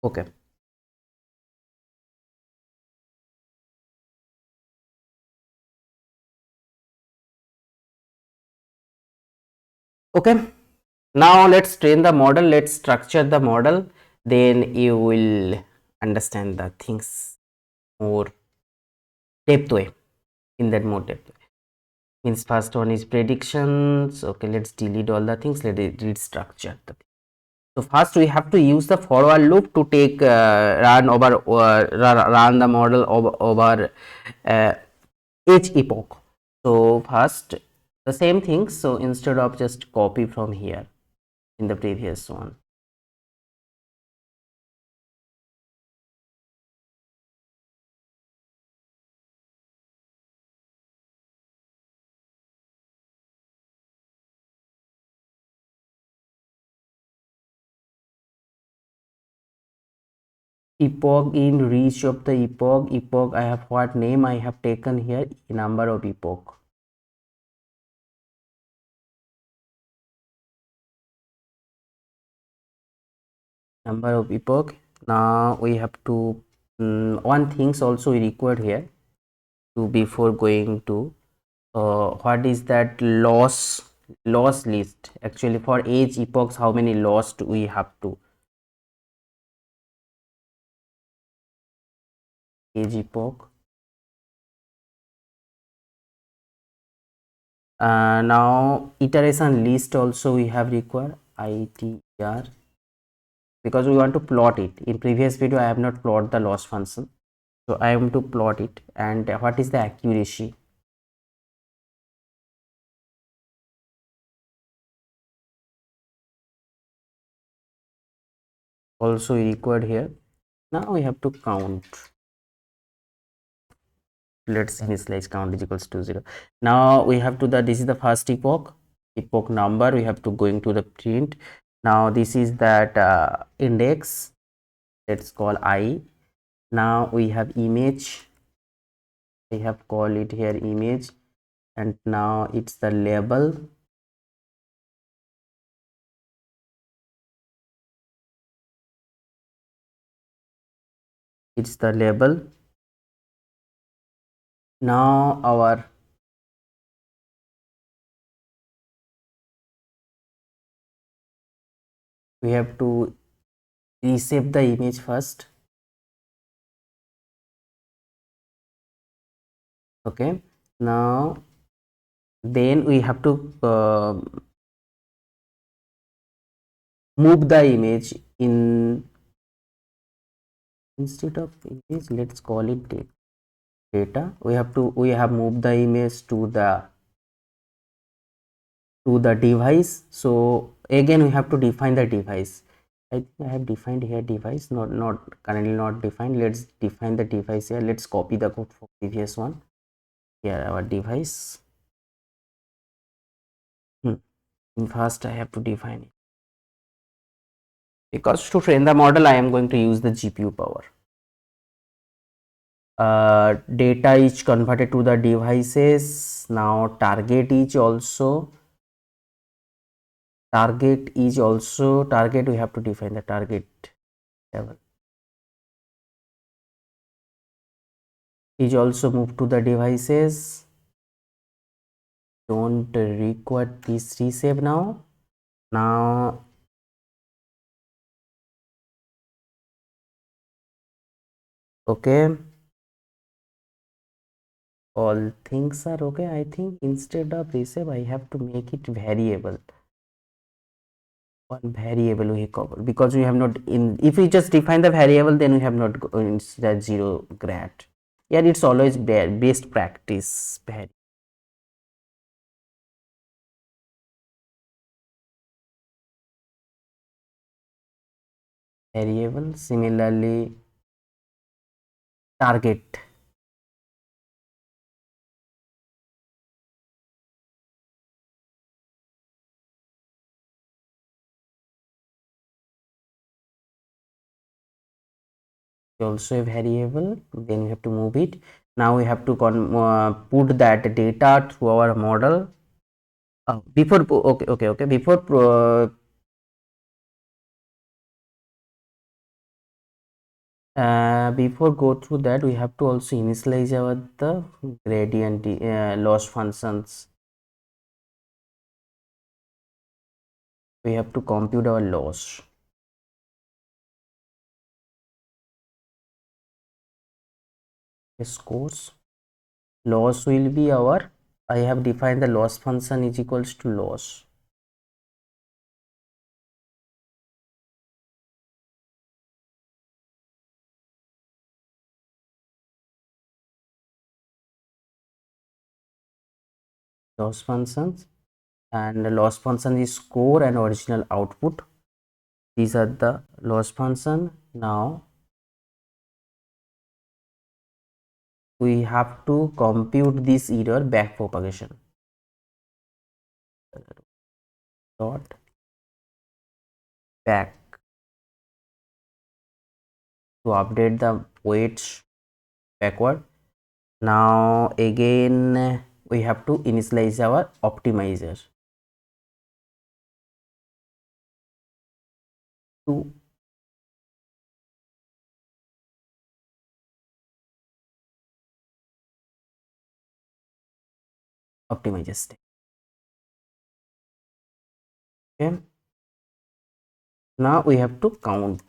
Okay. Okay. Now let's train the model. Let's structure the model. Then you will understand the things more depth way. In that more depth way. Means first one is predictions. Okay. Let's delete all the things. Let's structure the. So first we have to use the forward loop to take run the model over uh, each epoch. So first the same thing. So instead of just copy from here in the previous one, epoch in reach of the epoch I have what name I have taken here, number of epoch. Number of epoch. Now we have to one things also required here to before going to what is that loss list. Actually for each epochs how many lost we have to each epoch. Now iteration list also we have required ITR, because we want to plot it. In previous video I have not plot the loss function, so I am to plot it. And what is the accuracy? Also required here. Now we have to count. Let's initialize count is equals to 0. Now we have to the this is the first epoch number. We have to going to the print. Now this is that index, let's call I. Now we have image, I have called it here image, and now it's the label. It's the label. Now our we have to reshape the image first. Okay, now then we have to move the image in, instead of image let's call it data. We have moved the image to the device. So again we have to define the device. I think I have defined here device, not currently not defined. Let's define the device here. Let's copy the code for previous one. Here our device. First I have to define it, because to train the model I am going to use the GPU power. Data is converted to the devices. Now target is also target we have to define the target level is also moved to the devices. Don't require this reshape now. Okay, all things are okay. I think instead of reshape I have to make it variable. One variable we cover, because we have not in, if we just define the variable then we have not that 0 grad. Yeah, it's always best practice variable. Similarly target also a variable, then we have to move it. Now we have to put that data through our model. Before go through that, we have to also initialize our the gradient loss functions. We have to compute our loss. Scores. Loss will be our, I have defined the loss function is equals to loss. Loss functions, and the loss function is score and original output. These are the loss function. Now we have to compute this error back propagation. Dot back to update the weights backward. Now again we have to initialize our optimizer to optimizer state. Okay, now we have to count.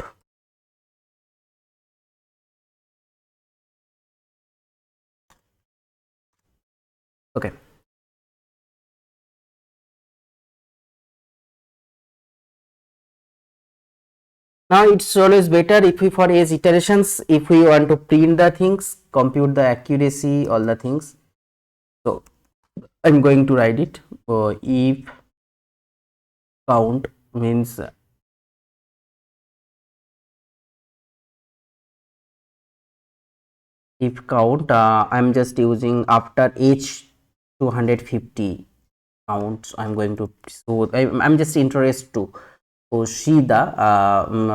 Okay, now it's always better if we, for as iterations, if we want to print the things, compute the accuracy, all the things. So I'm going to write it. If count means if count, I'm just using after h 250 counts. I'm going to, so I'm just interested to see the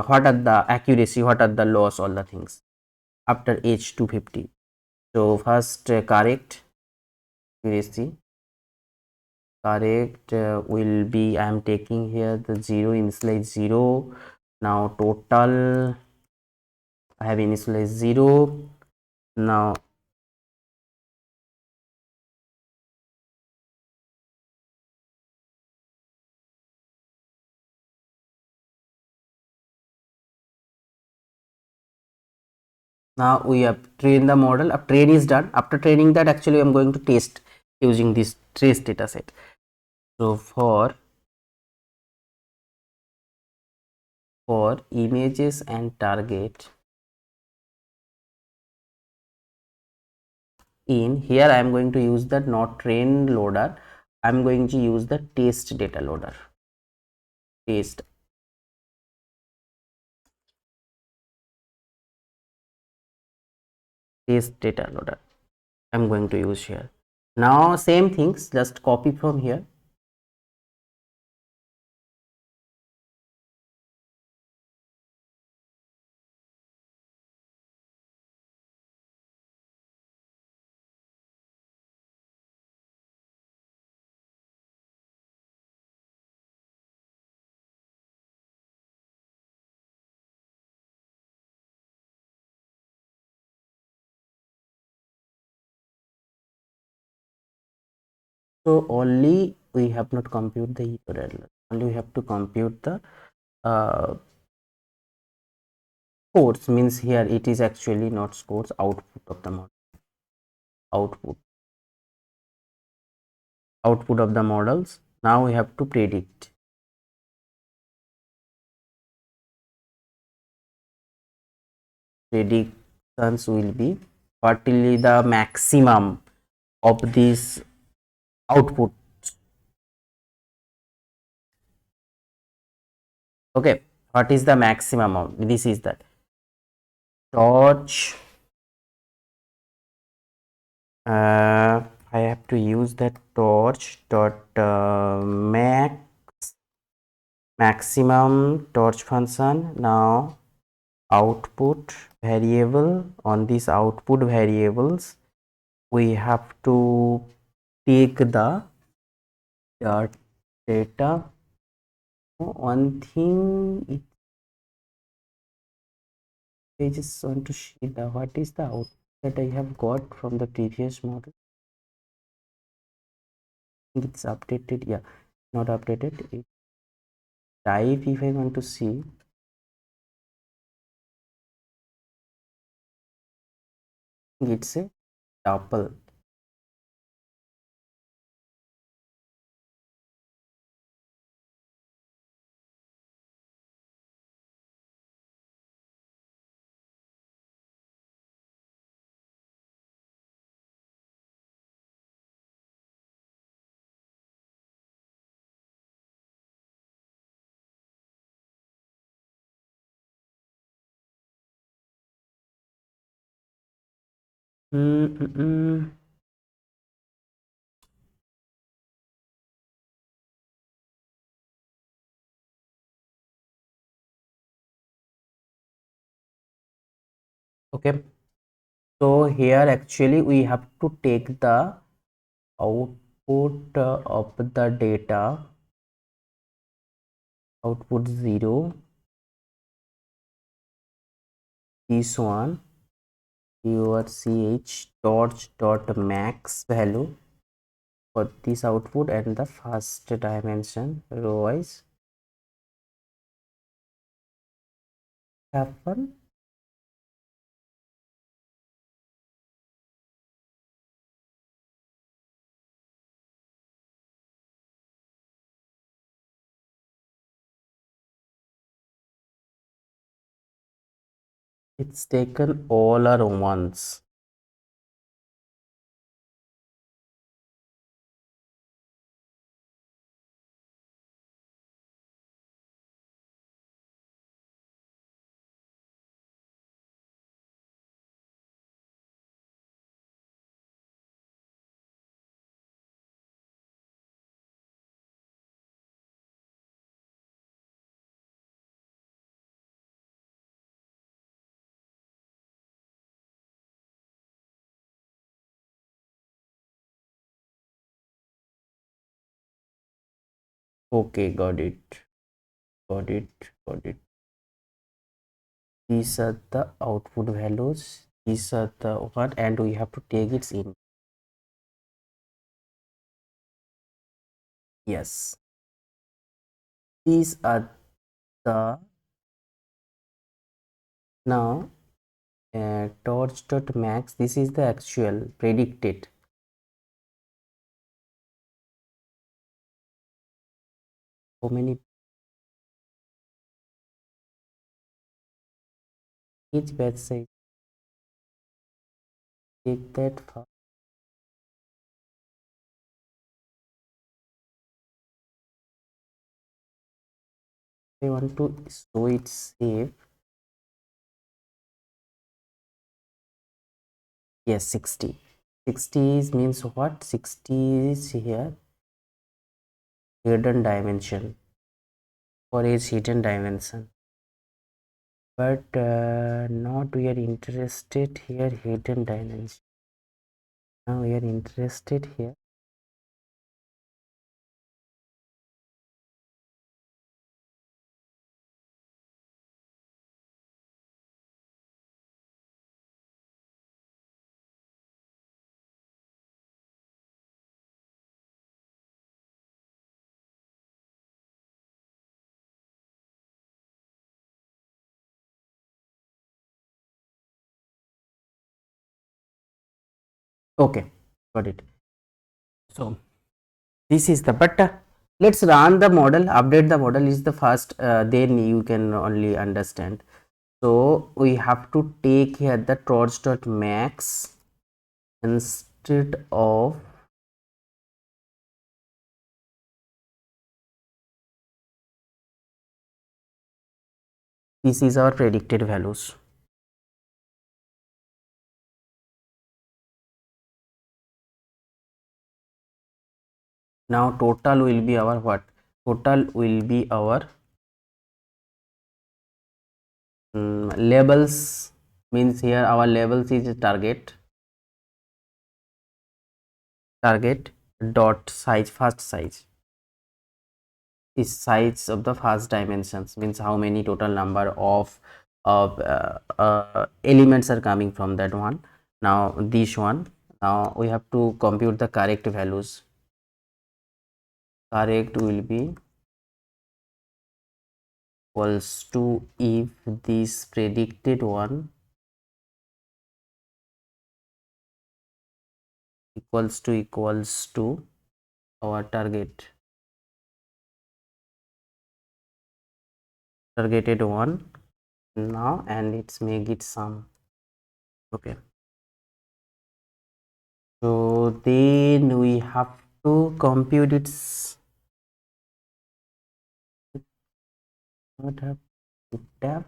what are the accuracy, what are the loss, all the things after h 250. So first correct accuracy, correct will be, I am taking here the 0, initialize 0. Now total, I have initialized 0. Now we have trained the model. Train is done. After training that, actually I'm going to test using this trace data set. So for images and target, in here I am going to use the not train loader. I am going to use the test data loader. Test data loader I'm going to use here. Now same things, just copy from here. So only we have not compute the error, only we have to compute the scores, means here it is actually not scores, output of the model, output of the models. Now we have to predict. Predictions will be what will be the maximum of this output. Okay, what is the maximum of this? Is that torch? I have to use that torch dot maximum torch function. Now output variable. On these output variables we have to take the data. One thing I just want to see the what is the output that I have got from the previous model. It's updated, yeah, not updated. It type, if I want to see, it's a tuple. Okay, so here actually we have to take the output of the data, output 0, this one, your ch dot max value for this output, and the first dimension row wise happen. It's taken all are ones. Okay, got it, got it, got it. These are the output values. These are the one, and we have to take its in. Yes, these are the now torch dot max. This is the actual predicted. How many each batch size? Take that far. I want to show it safe. Yes, 60. 60 is means what? 60 is here hidden dimension, for each hidden dimension, but not we are interested here hidden dimension. Now we are interested here okay, got it. So this is the, but let's run the model, update the model is the first, then you can only understand. So we have to take here the torch dot max instead of this is our predicted values. Now total will be our what? Total will be our Labels means here our labels is target dot size, first size is size of the first dimensions, means how many total number of elements are coming from that one. Now this one, now we have to compute the correct values. Correct will be equals to, if this predicted one equals to our targeted one now, and let's make it sum. Okay, so then we have to compute its what have to tab.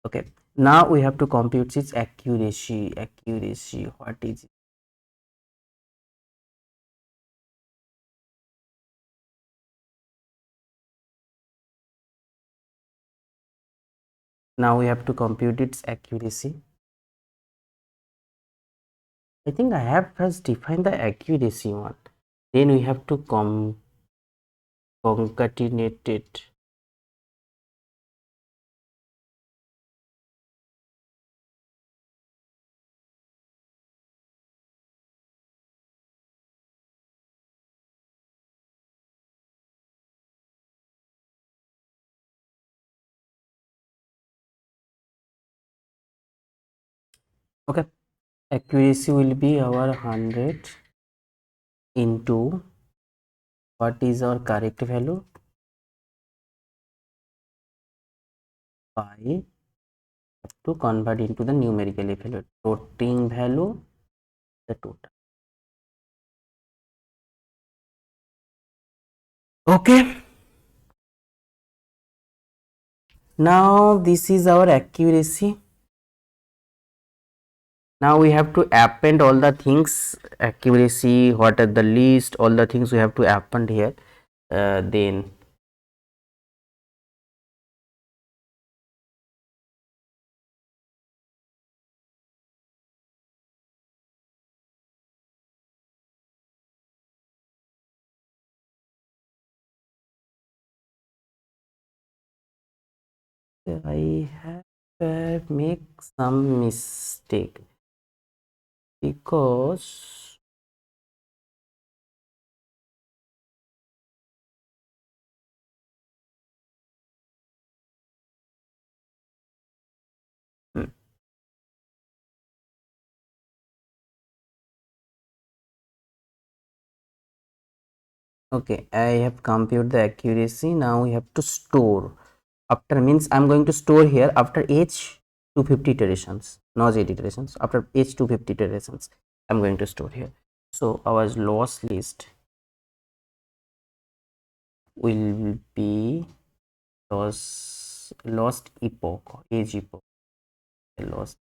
Okay, now we have to compute its accuracy. What is it? Now we have to compute its accuracy. I think I have first defined the accuracy one, then we have to concatenate it. Okay, accuracy will be our 100 into what is our correct value, by to convert into the numerical value, total value, the total. Okay, now this is our accuracy. Now we have to append all the things, accuracy, what are the list, all the things we have to append here. Then I have make some mistake, because hmm, okay, I have computed the accuracy. Now we have to store. After means I'm going to store here after h 250 iterations, not 80 iterations. After h 250 iterations, I'm going to store here. So our loss list will be lost epoch, age epoch, lost.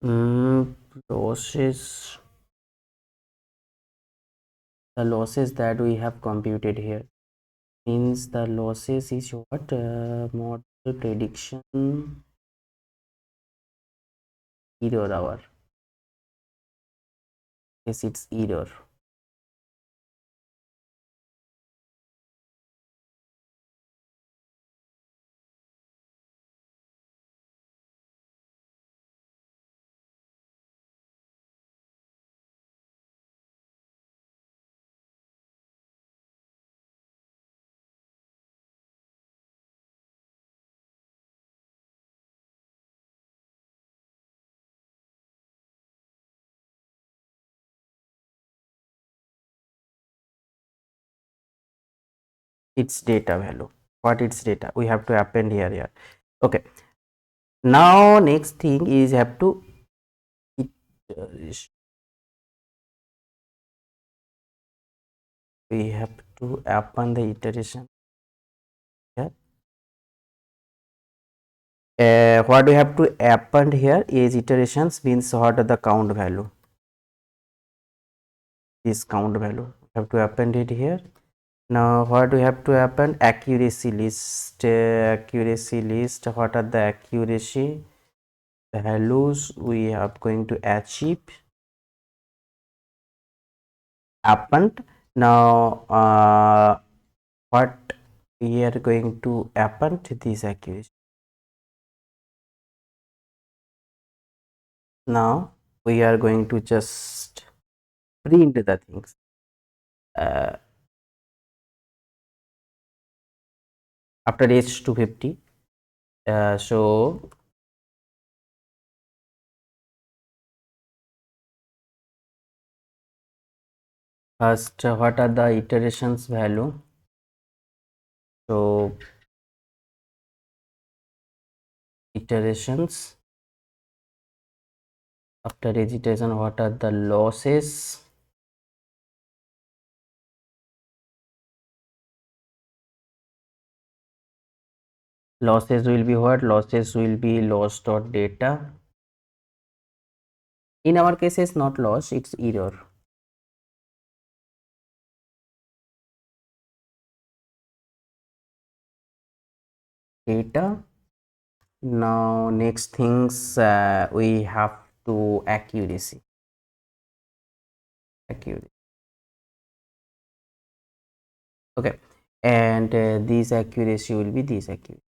Mm, losses, the losses that we have computed here, means the losses is what, model prediction error hour. Yes, it's error. It's data value. what its data, we have to append here. Okay, now next thing is have to we have to append the iteration here. What we have to append here is iterations, means what are the count value, this count value have to append it here. Now what we have to append, accuracy list. Accuracy list, what are the accuracy values we are going to achieve, append. Now what we are going to append, this accuracy. Now we are going to just print the things. After H250, so first what are the iterations value, so iterations, after each iteration what are the losses, losses will be what, losses will be loss dot data. In our case it's not loss, it's error. Data. Now next things we have to accuracy. Okay, and this accuracy will be this accuracy.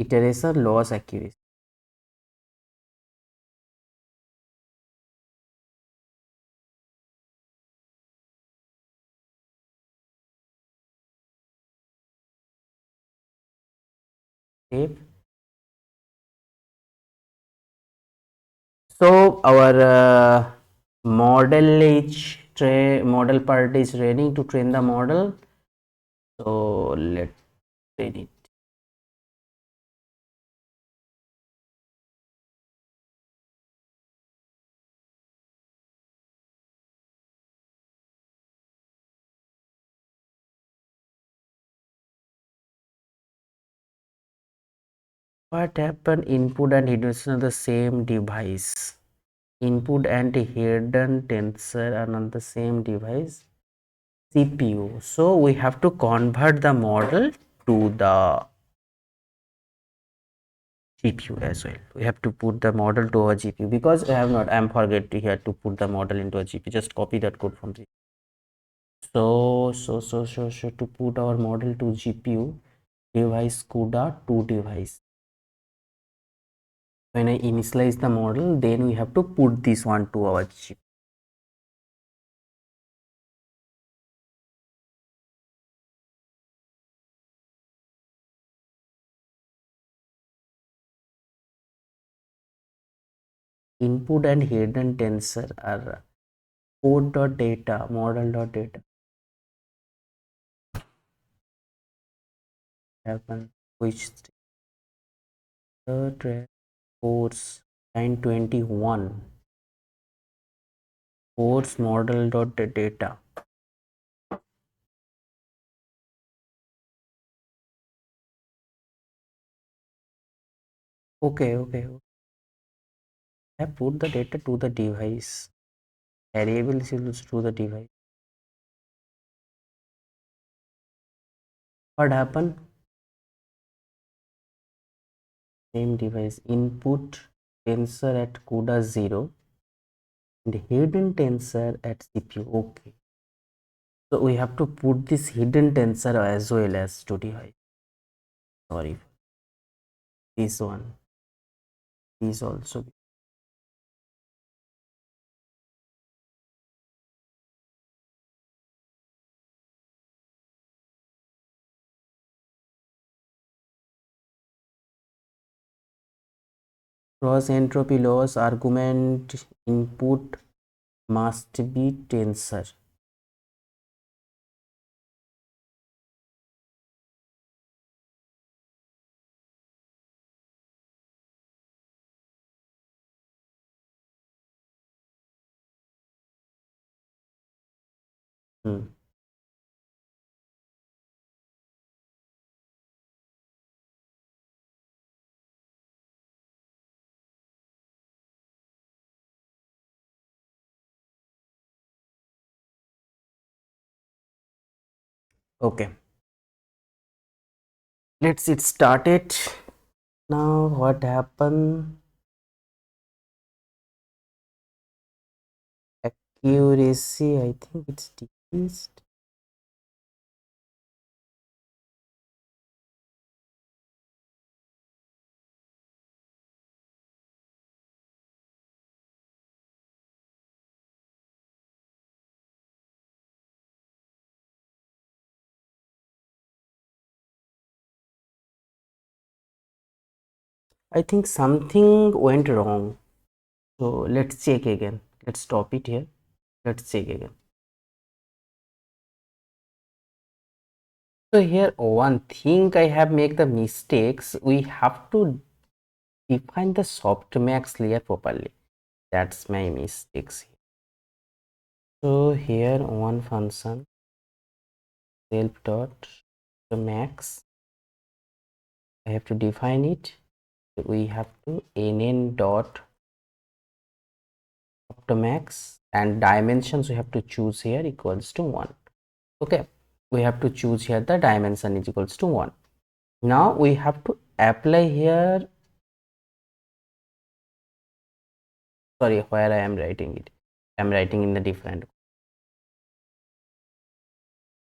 Iteration loss accuracy. Save. So our model part is ready to train the model. So let's train it. What happened? Input and hidden on the same device. Input and hidden tensor are on the same device. CPU. So we have to convert the model to the GPU as well. We have to put the model to a GPU, because I have not, I'm forget here to put the model into a GPU. Just copy that code from the. So to put our model to GPU, device CUDA to device. When I initialize the model, then we have to put this one to our GPU. Input and hidden tensor are code.data, model.data. Happen which third course 921 course model.data. Okay. I put the data to the device. Variable is to the device. What happened? Same device. Input tensor at CUDA 0 and hidden tensor at CPU. Okay. So we have to put this hidden tensor as well as to device. Sorry. This one. This also. Cross entropy loss argument input must be tensor. Hmm. Okay, let's get started. Now what happened? Accuracy, I think it's decreased. I think something went wrong. So let's check again. Let's stop it here. Let's check again. So here one thing I have make the mistakes. We have to define the softmax layer properly. That's my mistakes. So here one function self dot max. I have to define it. We have to nn dot max and dimensions we have to choose here equals to 1. Okay, we have to choose here the dimension is equals to 1. Now we have to apply here, sorry, where I am writing it, I'm writing in the different,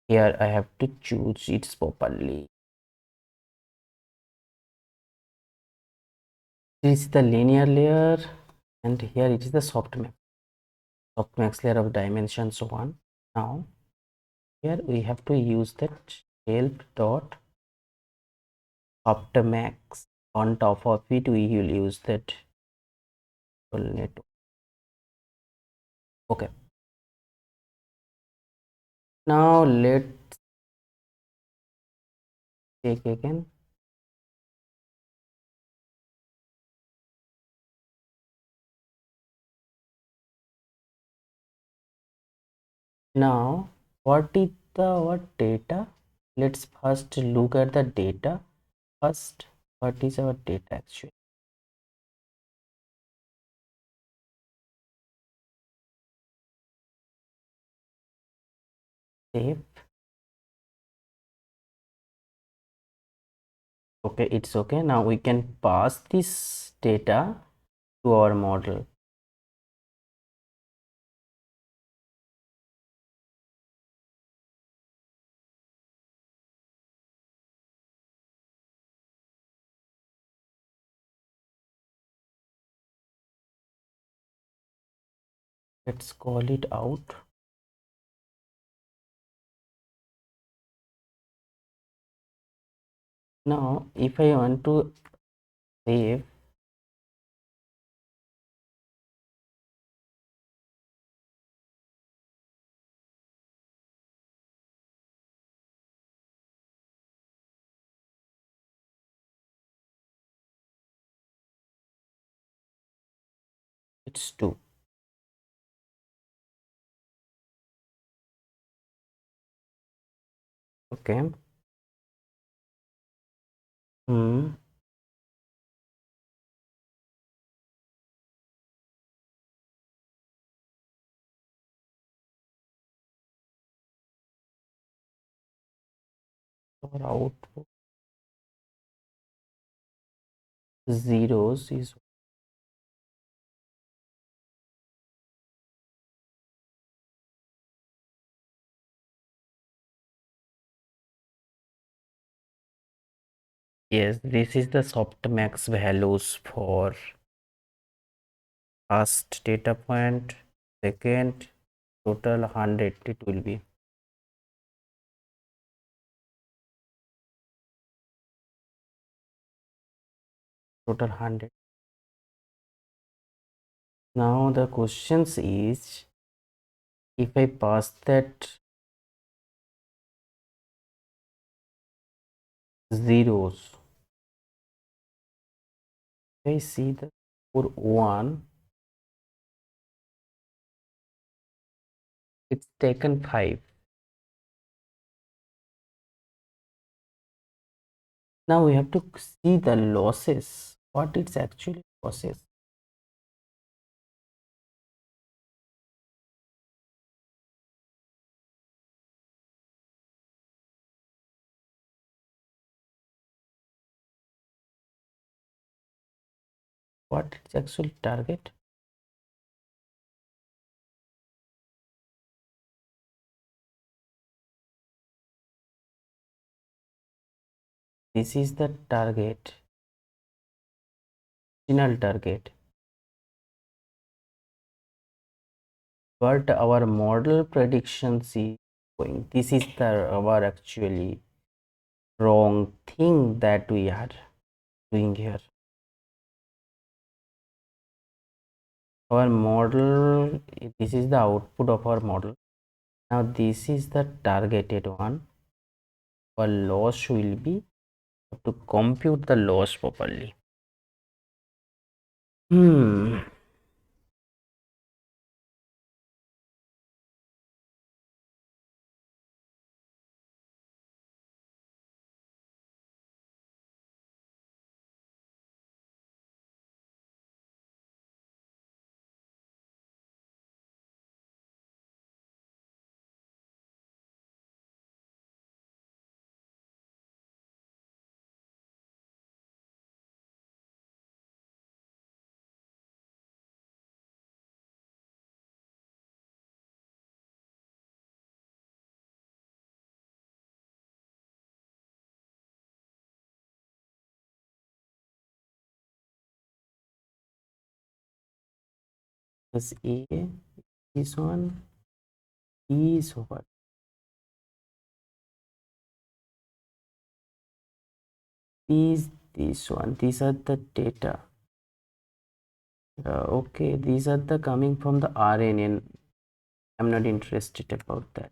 here I have to choose it properly. This is the linear layer and here it is the softmax layer of dimensions 1. Now here we have to use that help dot softmax. On top of it we will use that network. Okay, now let's take again. Now what is the what data? Let's first look at the data first. What is our data actually? Save. Okay, it's okay. Now we can pass this data to our model. Let's call it out. Now if I want to save, it's 2. Okay. Hmm. Our output zeros is, yes, this is the softmax values for first data point, second, total 100 it will be. Total 100. Now the questions is, if I pass that zeros, if I see the for 1, it's taken 5. Now we have to see the losses, what it's actually losses. What it's actually target. This is the target, final target. But our model predictions is going, this is the our actually wrong thing that we are doing here. Our model, this is the output of our model. Now this is the targeted one. Our loss will be to compute the loss properly. This A, this one is what? This one. These are the data. Okay, these are the coming from the RNN. I'm not interested about that.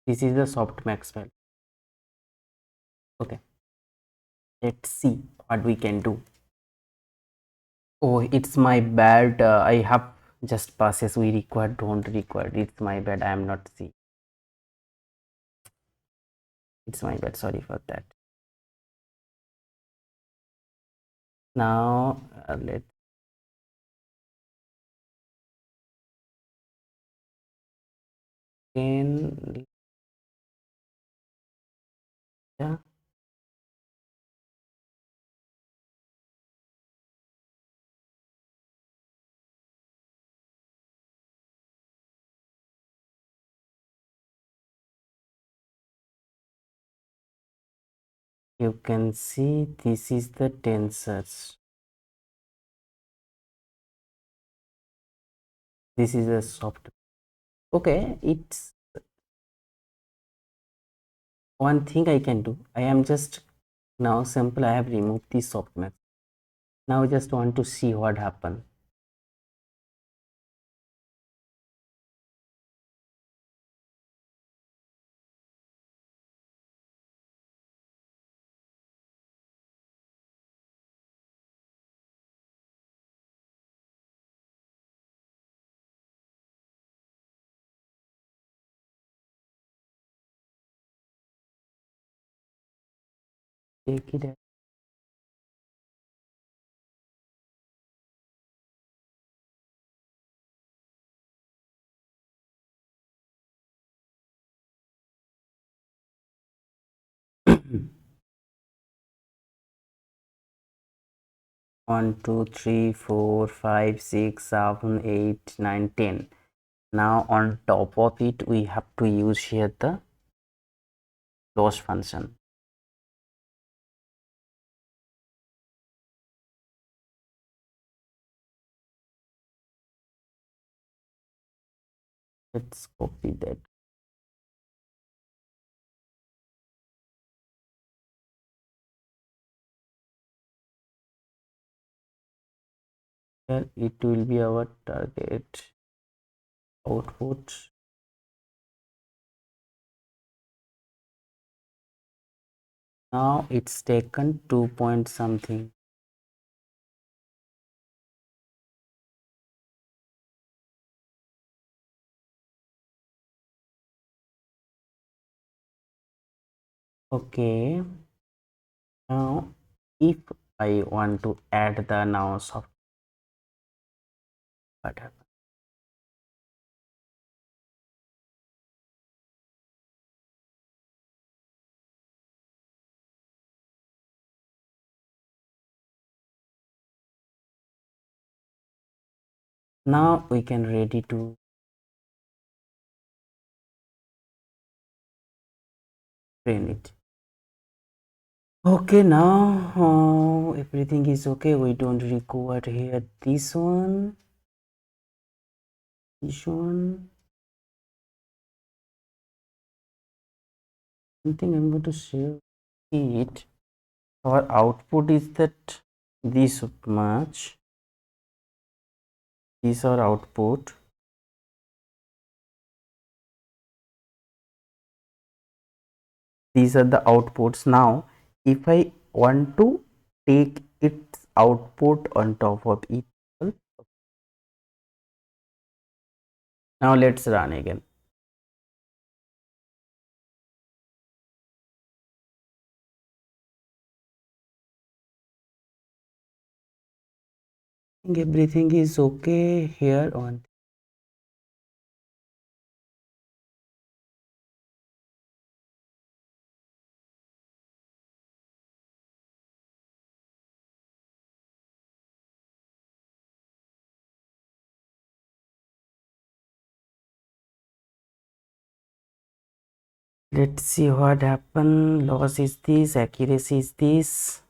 This is the softmax file. Okay, let's see what we can do. Oh, it's my bad. I have just passes we require, don't require. It's my bad. I am not see. It's my bad. Sorry for that. Now let's again. Yeah. You can see this is the tensors. This is a soft. Okay, it's one thing I can do. I am just now simple. I have removed the softmax. Now I just want to see what happened. Take it. 1, 2, 3, 4, 5, 6, 7, 8, 9, 10. Now on top of it, we have to use here the loss function. Let's copy that. here it will be our target output. Now it's taken 2 point something. Okay, now if I want to add the now soft, what happens? Now we can ready to train it. Okay, now everything is okay. We don't require here this one. Something I'm going to share it. Our output is that this much. These are output. These are the outputs. Now if I want to take its output on top of it, now let's run again. I think everything is okay here on. Let's see what happened. Loss is this, accuracy is this.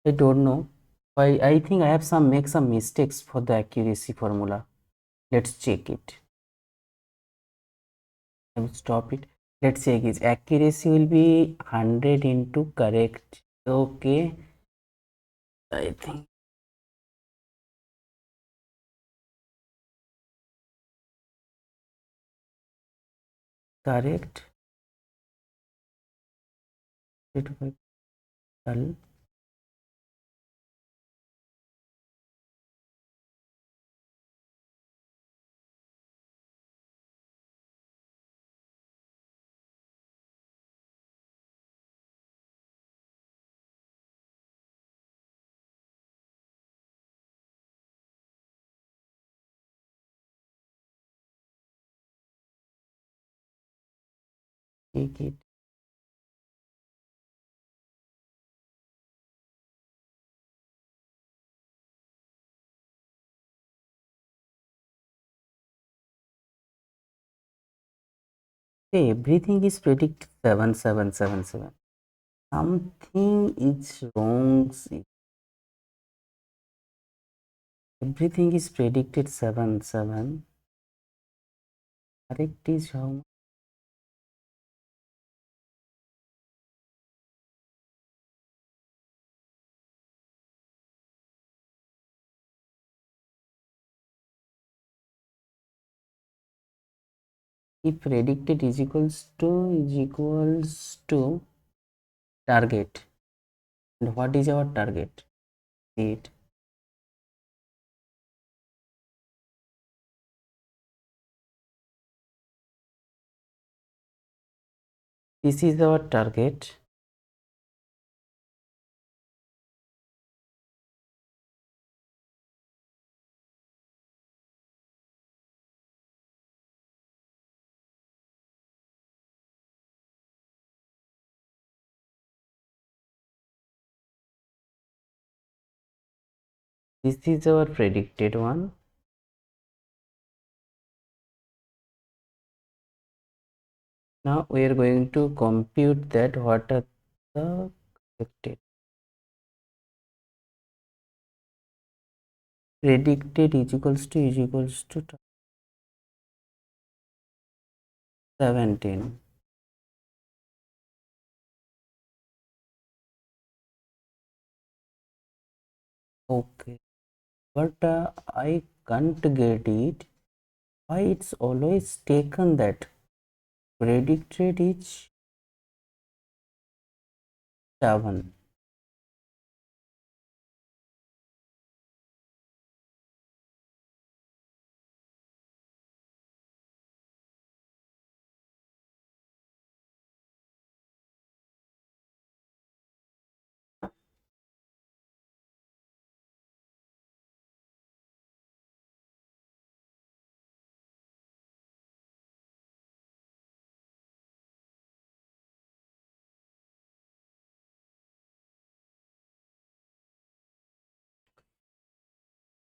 I don't know. I think I have make some mistakes for the accuracy formula. Let's check it. I will stop it. Let's check it. Accuracy will be 100 into correct. Okay. I think correct. It will dull. Take it. Okay, everything is predicted 7777. Something is wrong. Everything is predicted 77. Correct is how much? If predicted is equals to target. And what is our target? It. This is our target. This is our predicted one. Now we are going to compute that what are the predicted is equals to 17. Okay, but I can't get it. Why it's always taken that predicted is 7.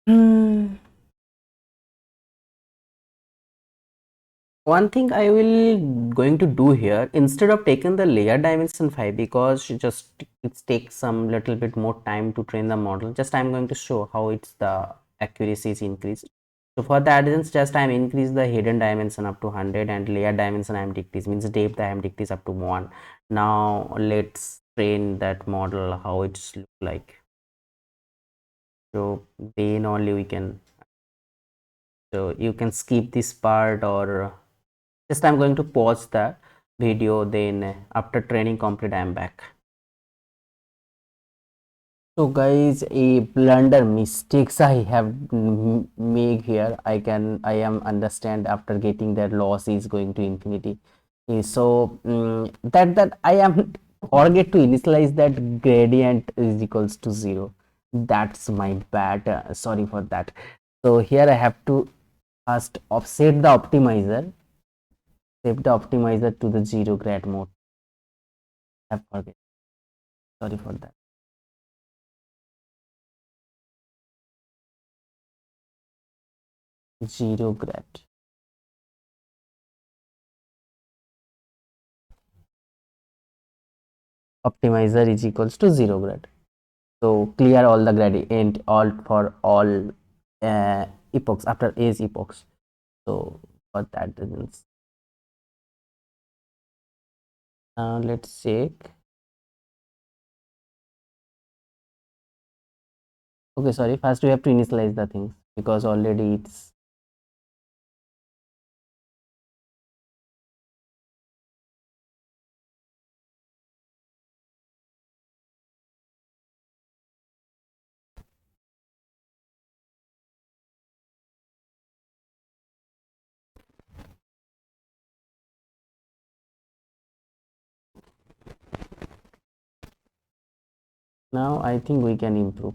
Hmm. One thing I will going to do here, instead of taking the layer dimension 5, because it takes some little bit more time to train the model, just I'm going to show how it's the accuracy is increased. So for that reason, just I'm increase the hidden dimension up to 100 and layer dimension I'm decrease, means depth I am decrease up to 1. Now let's train that model how it's look like. So then only we can, so you can skip this part, or just I'm going to pause the video, then after training complete I am back. So guys, a blunder mistakes I have made here, I am understand after getting that loss is going to infinity. So that I am forget to initialize that gradient is equals to 0. That's my bad, sorry for that. So here I have to first offset the optimizer, set the optimizer to the 0 grad mode. I forget, sorry for that. 0 grad. Optimizer is equals to 0 grad. So clear all the gradient all for all epochs after age epochs. So for that reasons. Now let's check. Okay, sorry. First we have to initialize the things because already it's now I think we can improve.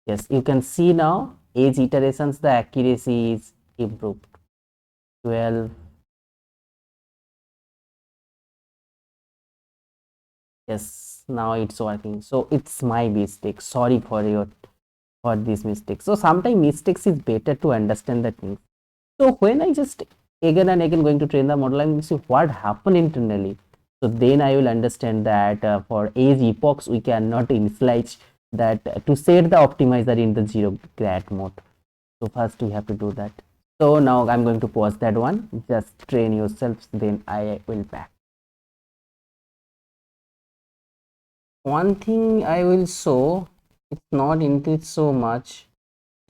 Yes, you can see now age iterations the accuracy is improved. 12. Yes, now it's working. So it's my mistake. Sorry for this mistake. So sometimes mistakes is better to understand the things. So when I just again and again going to train the model, I'm going to see what happened internally. So then I will understand that for age epochs we cannot initialize that to set the optimizer in the 0 grad mode. So first we have to do that. So now I'm going to pause that one. Just train yourselves. Then I will back. One thing I will show, it's not increased so much,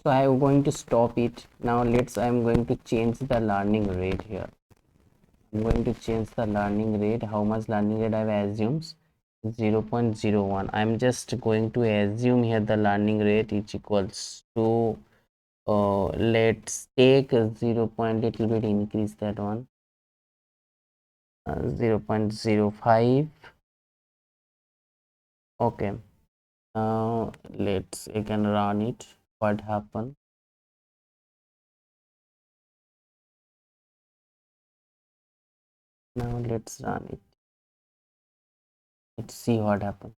so I am going to stop it. Now I'm going to change the learning rate here. I'm going to change the learning rate. How much learning rate I've assumed? 0.01. I'm just going to assume here the learning rate is equals to let's take a 0. Little bit increase that one, 0.05. Okay, now let's again run it. What happened? Now let's run it. Let's see what happens.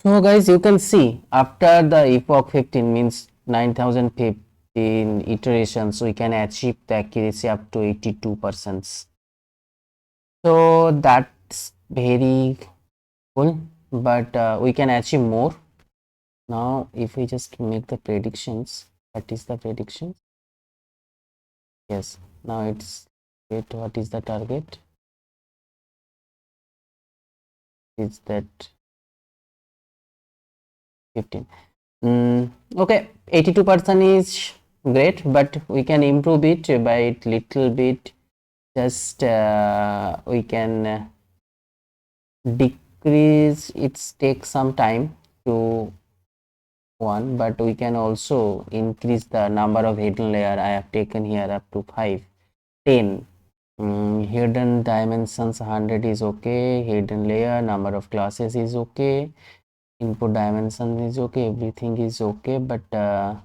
So guys, you can see after the epoch 15 means 9015 iterations, we can achieve the accuracy up to 82%. So that's very cool, but we can achieve more. Now, if we just make the predictions, what is the prediction? Yes, now it's wait, what is the target? Is that 15? Okay, 82% is great, but we can improve it by little bit. Just we can decrease it, take some time to one, but we can also increase the number of hidden layer. I have taken here up to 5, 10. Hidden dimensions 100 is okay, hidden layer, number of classes is okay, input dimension is okay, everything is okay, but now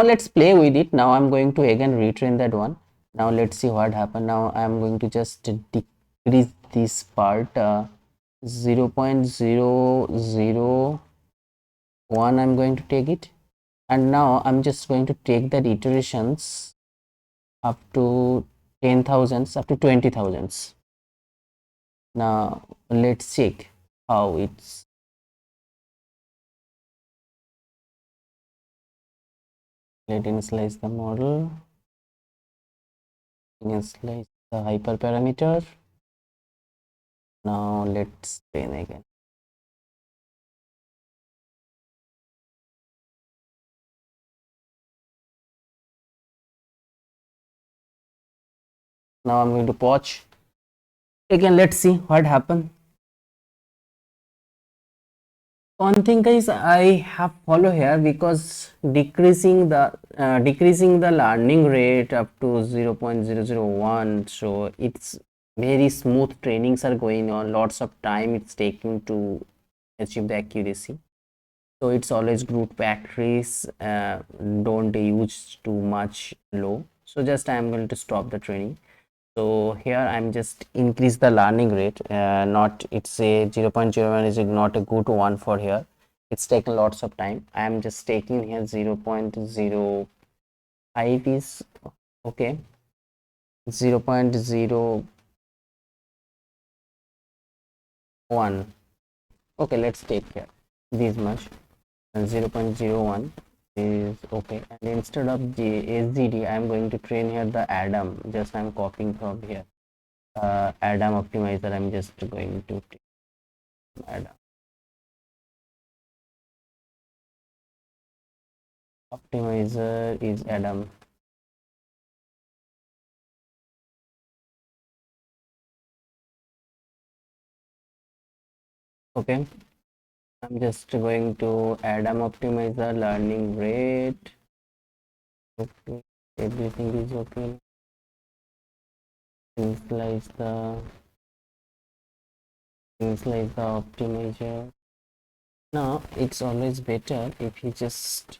let's play with it. Now I'm going to again retrain that one. Now let's see what happened. Now I'm going to just decrease this part 0.001. I'm going to take it, and now I'm just going to take that iterations up to 10,000s, up to 20,000s. Now let's check how it's. Let initialize the model, initialize the hyperparameter. Now let's train again. Now I'm going to pause again. Let's see what happened. One thing guys, I have follow here, because decreasing the learning rate up to 0.001, so it's very smooth. Trainings are going on, lots of time it's taking to achieve the accuracy. So it's always group factories, don't use too much low. So just I am going to stop the training. So here I'm just increase the learning rate, not it's a 0.01 is not a good one for here. It's taken lots of time. I'm just taking here 0.05 is okay, 0.01. Okay, let's take here this much, and 0.01 is okay. And instead of SGD, I'm going to train here the Adam. Just I'm copying from here. Adam optimizer. I'm just going to Adam optimizer is Adam. Okay, I'm just going to Adam optimizer learning rate. Okay, everything is okay. Initialize the optimizer. Now it's always better if you just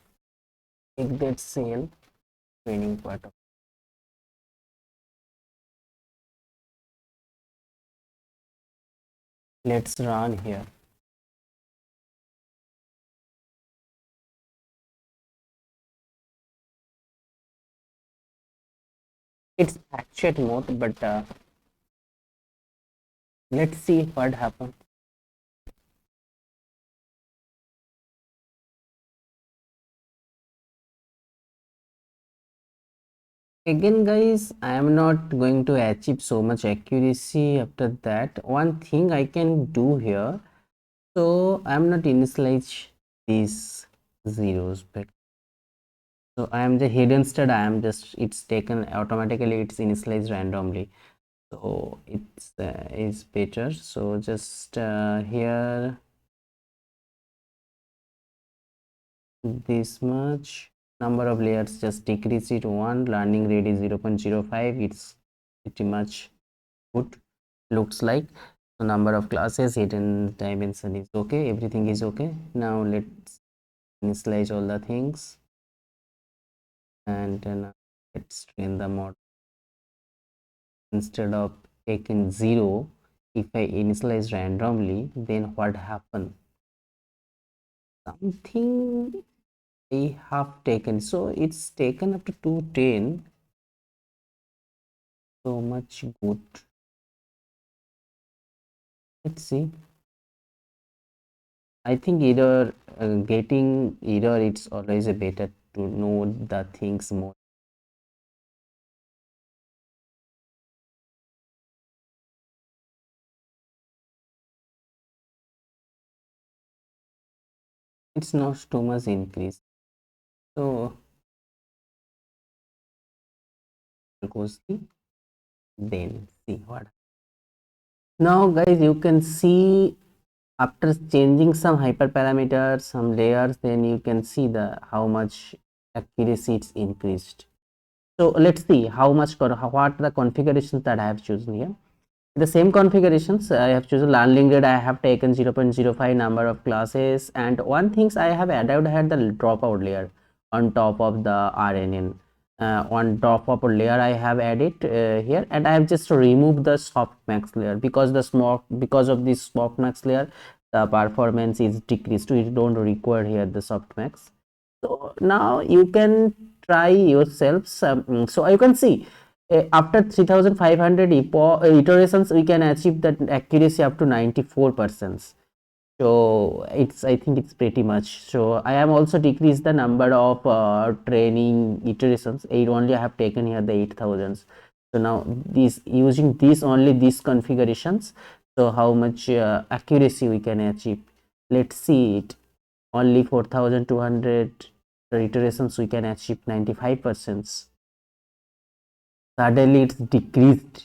take that cell training part of. Let's run here. It's actuate mode, but let's see what happens. Again guys, I am not going to achieve so much accuracy after that. One thing I can do here, so I am not initialize these zeros, but so I am the hidden stud. I am just, it's taken automatically, it's initialized randomly, so it's is better. So just here this much, number of layers just decrease it 1, learning rate is 0.05. It's pretty much good, looks like. So number of classes, hidden dimension is okay, everything is okay. Now let's initialize all the things, and then let's train the model. Instead of taking 0, if I initialize randomly, then what happen? Something I have taken, so it's taken up to 210. So much good. Let's see. I think either getting either it's always a better to know the things more. It's not too much increase. So goes the then see what. Now guys, you can see after changing some hyperparameters, some layers, then you can see the how much accuracy it's increased. So let's see how much what the configurations that I have chosen here. The same configurations I have chosen learning rate. I have taken 0.05 number of classes, and one things I have added had the dropout layer on top of the RNN. On top of a layer I have added here, and I have just removed the softmax layer because because of this softmax layer the performance is decreased. You don't require here the softmax. So now you can try yourselves. So you can see after 3500 iterations we can achieve that accuracy up to 94%. So it's I think it's pretty much. So I have also decreased the number of training iterations. Eight only I have taken here the 8000s. So now this using this only these configurations, so how much accuracy we can achieve. Let's see it. Only 4200 iterations we can achieve 95%. Suddenly it's decreased.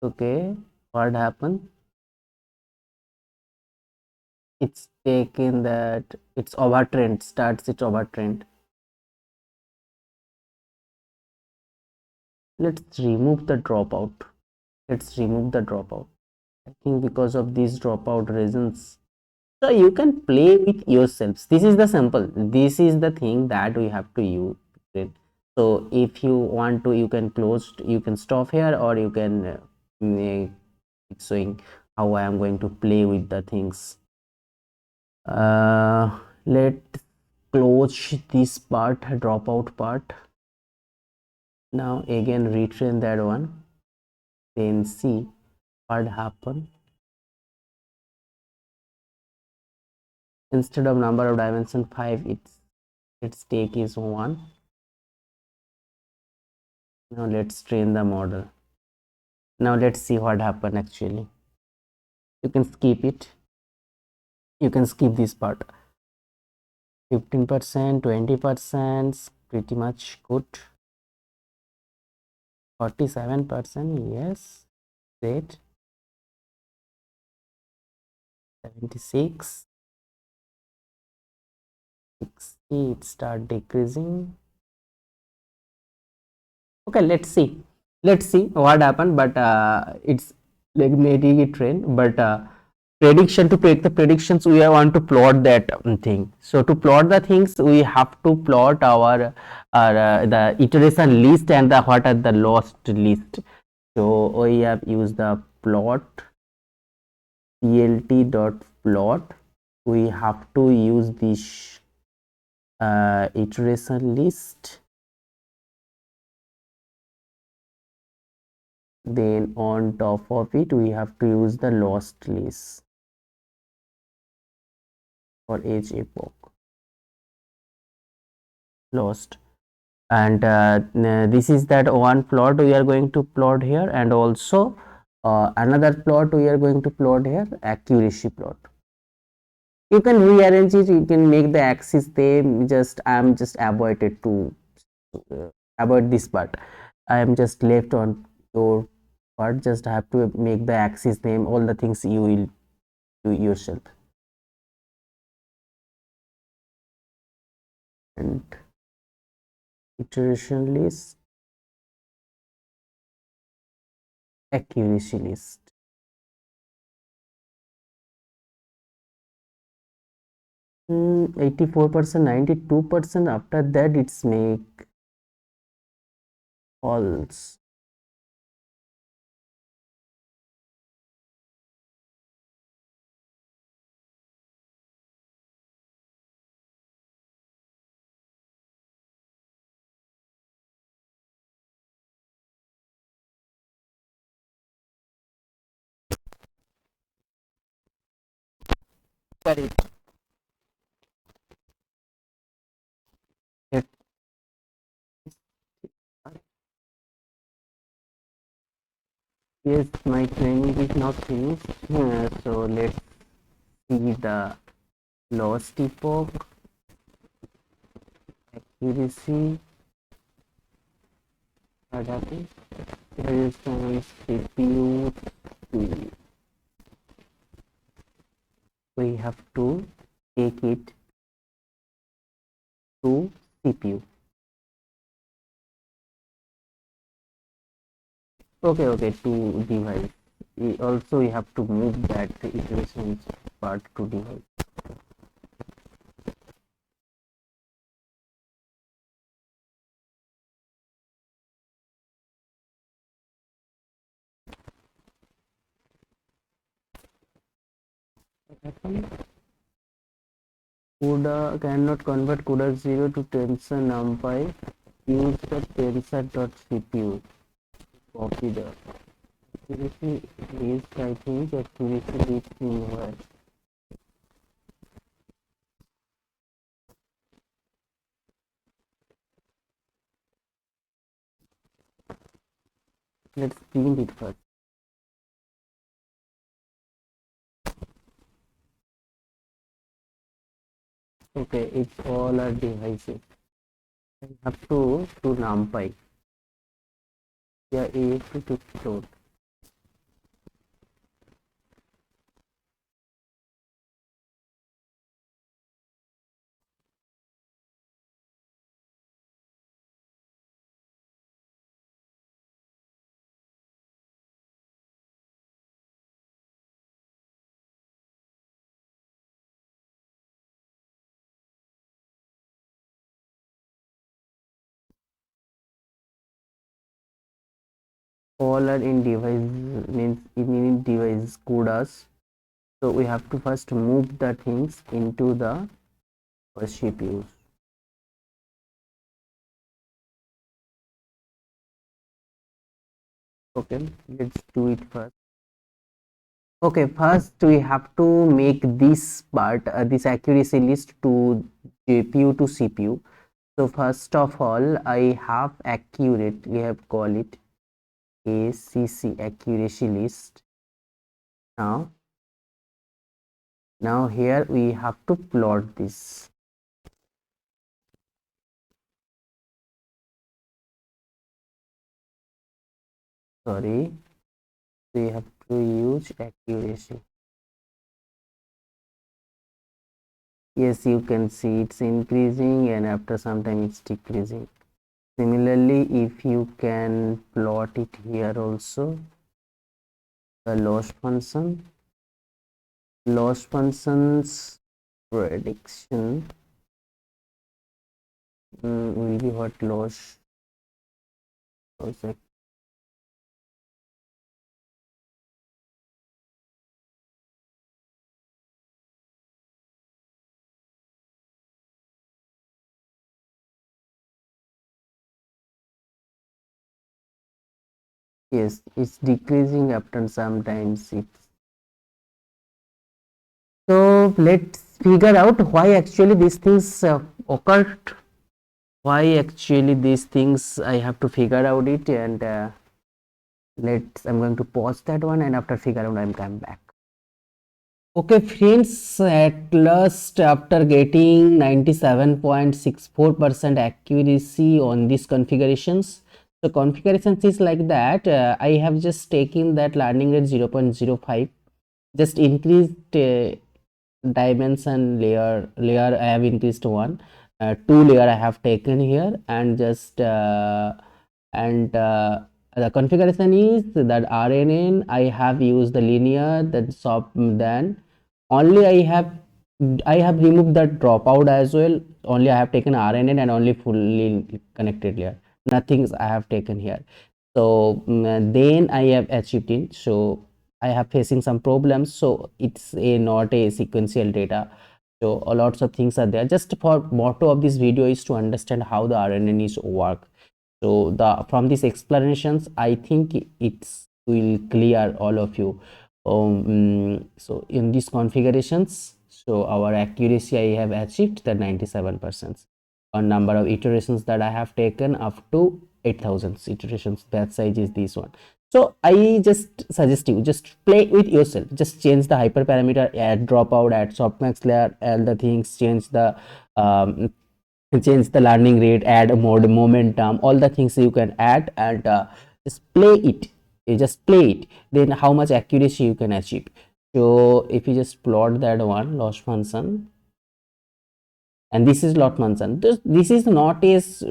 Okay, what happened? It's taken that it's overtrend, starts its overtrend. Let's remove the dropout. Let's remove the dropout. I think because of these dropout reasons. So you can play with yourselves. This is the sample. This is the thing that we have to use. So if you want to, you can close, you can stop here, or you can make it showing how I am going to play with the things. Let's close this part, dropout part. Now again retrain that one, then see what happen. Instead of number of dimension 5, its take is 1. Now let's train the model. Now let's see what happened actually. You can skip it. You can skip this part. 15%, 20%, pretty much good. 47%, yes. Great. 76. 60, it start decreasing. Okay, let's see what happened, but it's like making it trend, but prediction, to make the predictions we want to plot that thing. So to plot the things we have to plot our the iteration list and the what are the lost list. So we have used the plot plt dot plot. We have to use this iteration list. Then on top of it we have to use the lost list for each epoch. Lost. And this is that one plot we are going to plot here, and also another plot we are going to plot here, accuracy plot. You can rearrange it, you can make the axis same. Just I am just avoided to avoid this part. I am just left on your part. Just have to make the axis name. All the things you will do yourself. And iteration list, accuracy list. Hmm, 84%, 92%. After that it's make false. Correct. Let- Yes, my training is not finished. So let's see the lost epoch, accuracy, adaptive, response, CPU. We have to take it to CPU. Okay, to device. Also, we have to move that iterations part to device. CUDA cannot convert CUDA 0 to tensor numpy. Use the tensor.cpu. Copy the accuracy is, I think, accuracy is in where. Let's print it first. Okay, it's all our devices. I have to numpy. Yeah, a to float. All are in device means in device CUDAs. So we have to first move the things into the CPUs. Okay, let's do it first. Okay, first we have to make this part, this accuracy list to GPU to CPU. So first of all, I have accurate, we have call it ACC accuracy list. Now here we have to plot this. Sorry, we have to use accuracy. Yes, you can see it's increasing and after some time it's decreasing. Similarly, if you can plot it here also, the loss functions prediction will be what loss. Yes, it's decreasing after sometimes it's. So let's figure out why actually these things occurred. Why actually these things I have to figure out it, and I'm going to pause that one, and after figure out I'm come back. Okay friends, at last after getting 97.64% accuracy on these configurations. So configurations is like that. I have just taken that learning rate 0.05, just increased dimension layer I have increased one, two layer I have taken here, and just the configuration is that RNN I have used the linear, then then only I have removed the dropout as well. Only I have taken RNN and only fully connected layer. nothing I have taken here. So then I have achieved it. So I have facing some problems, so it's not a sequential data. So lots of things are there. Just for motto of this video is to understand how the RNN is work. So the from these explanations, I think it's will clear all of you. So in these configurations, so our accuracy I have achieved the 97%. On number of iterations that I have taken up to 8,000 iterations, batch size is this one. So I just suggest you just play with yourself, just change the hyperparameter, add dropout, add softmax layer, all the things, change the learning rate, add mode, momentum, all the things you can add, and just play it. You just play it, then how much accuracy you can achieve. So if you just plot that one loss function, and this is lot function, this is not as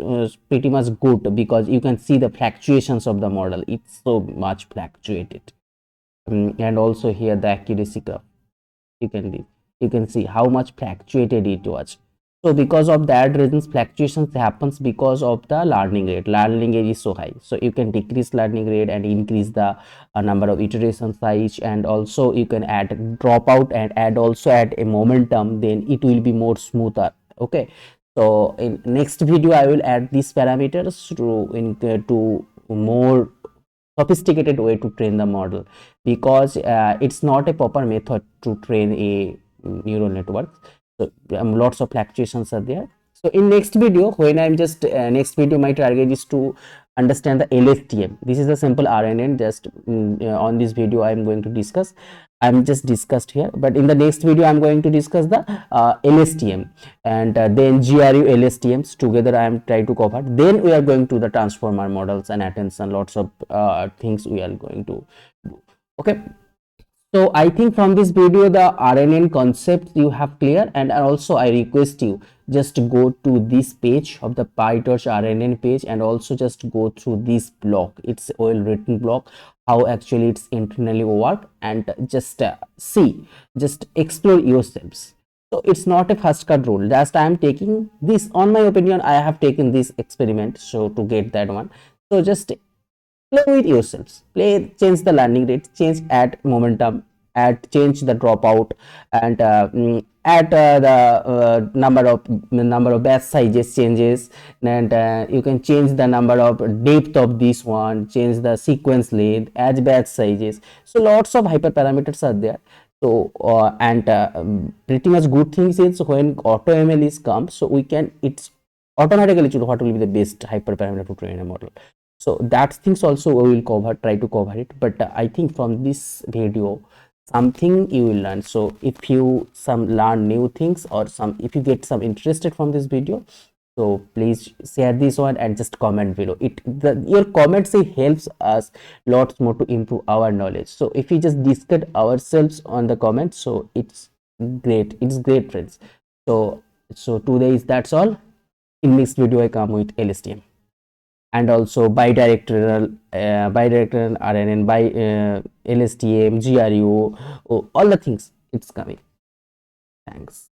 pretty much good, because you can see the fluctuations of the model, it's so much fluctuated. And also here the accuracy curve, you can see how much fluctuated it was. So because of that reasons, fluctuations happens because of the learning rate is so high. So you can decrease learning rate and increase the number of iteration size, and also you can add dropout and add a momentum, then it will be more smoother. Okay, so in next video I will add these parameters to more sophisticated way to train the model, because it's not a proper method to train a neural network. So lots of fluctuations are there. So in next video, when I'm just next video, my target is to understand the LSTM. This is a simple RNN. Just on this video I'm going to discuss, I'm just discussed here, but in the next video I'm going to discuss the LSTM, and then GRU LSTMs together I am trying to cover. Then we are going to the transformer models and attention, lots of things we are going to do. Okay, so I think from this video the RNN concept you have clear, and also I request you just go to this page of the PyTorch RNN page, and also just go through this block. It's well written block, how actually it's internally work, and just see, just explore yourselves. So it's not a first cut rule, just I am taking this on my opinion, I have taken this experiment so to get that one. So just play with yourselves, play, change the learning rate, add momentum, change the dropout, and add number of batch sizes changes, and you can change the number of depth of this one, change the sequence length, add batch sizes. So lots of hyperparameters are there. So and pretty much good things is when auto ML is come, so we can, it's automatically choose what will be the best hyperparameter to train a model. So that things also we will cover, try to cover it. But I think from this video something you will learn. So if you some learn new things, or some, if you get some interested from this video, so please share this one and just comment below it. Your comments, it helps us lots more to improve our knowledge. So if we just discuss ourselves on the comments, so it's great friends. So today is that's all. In next video I come with LSTM, and also bidirectional RNN, by LSTM, GRU, all the things it's coming. Thanks.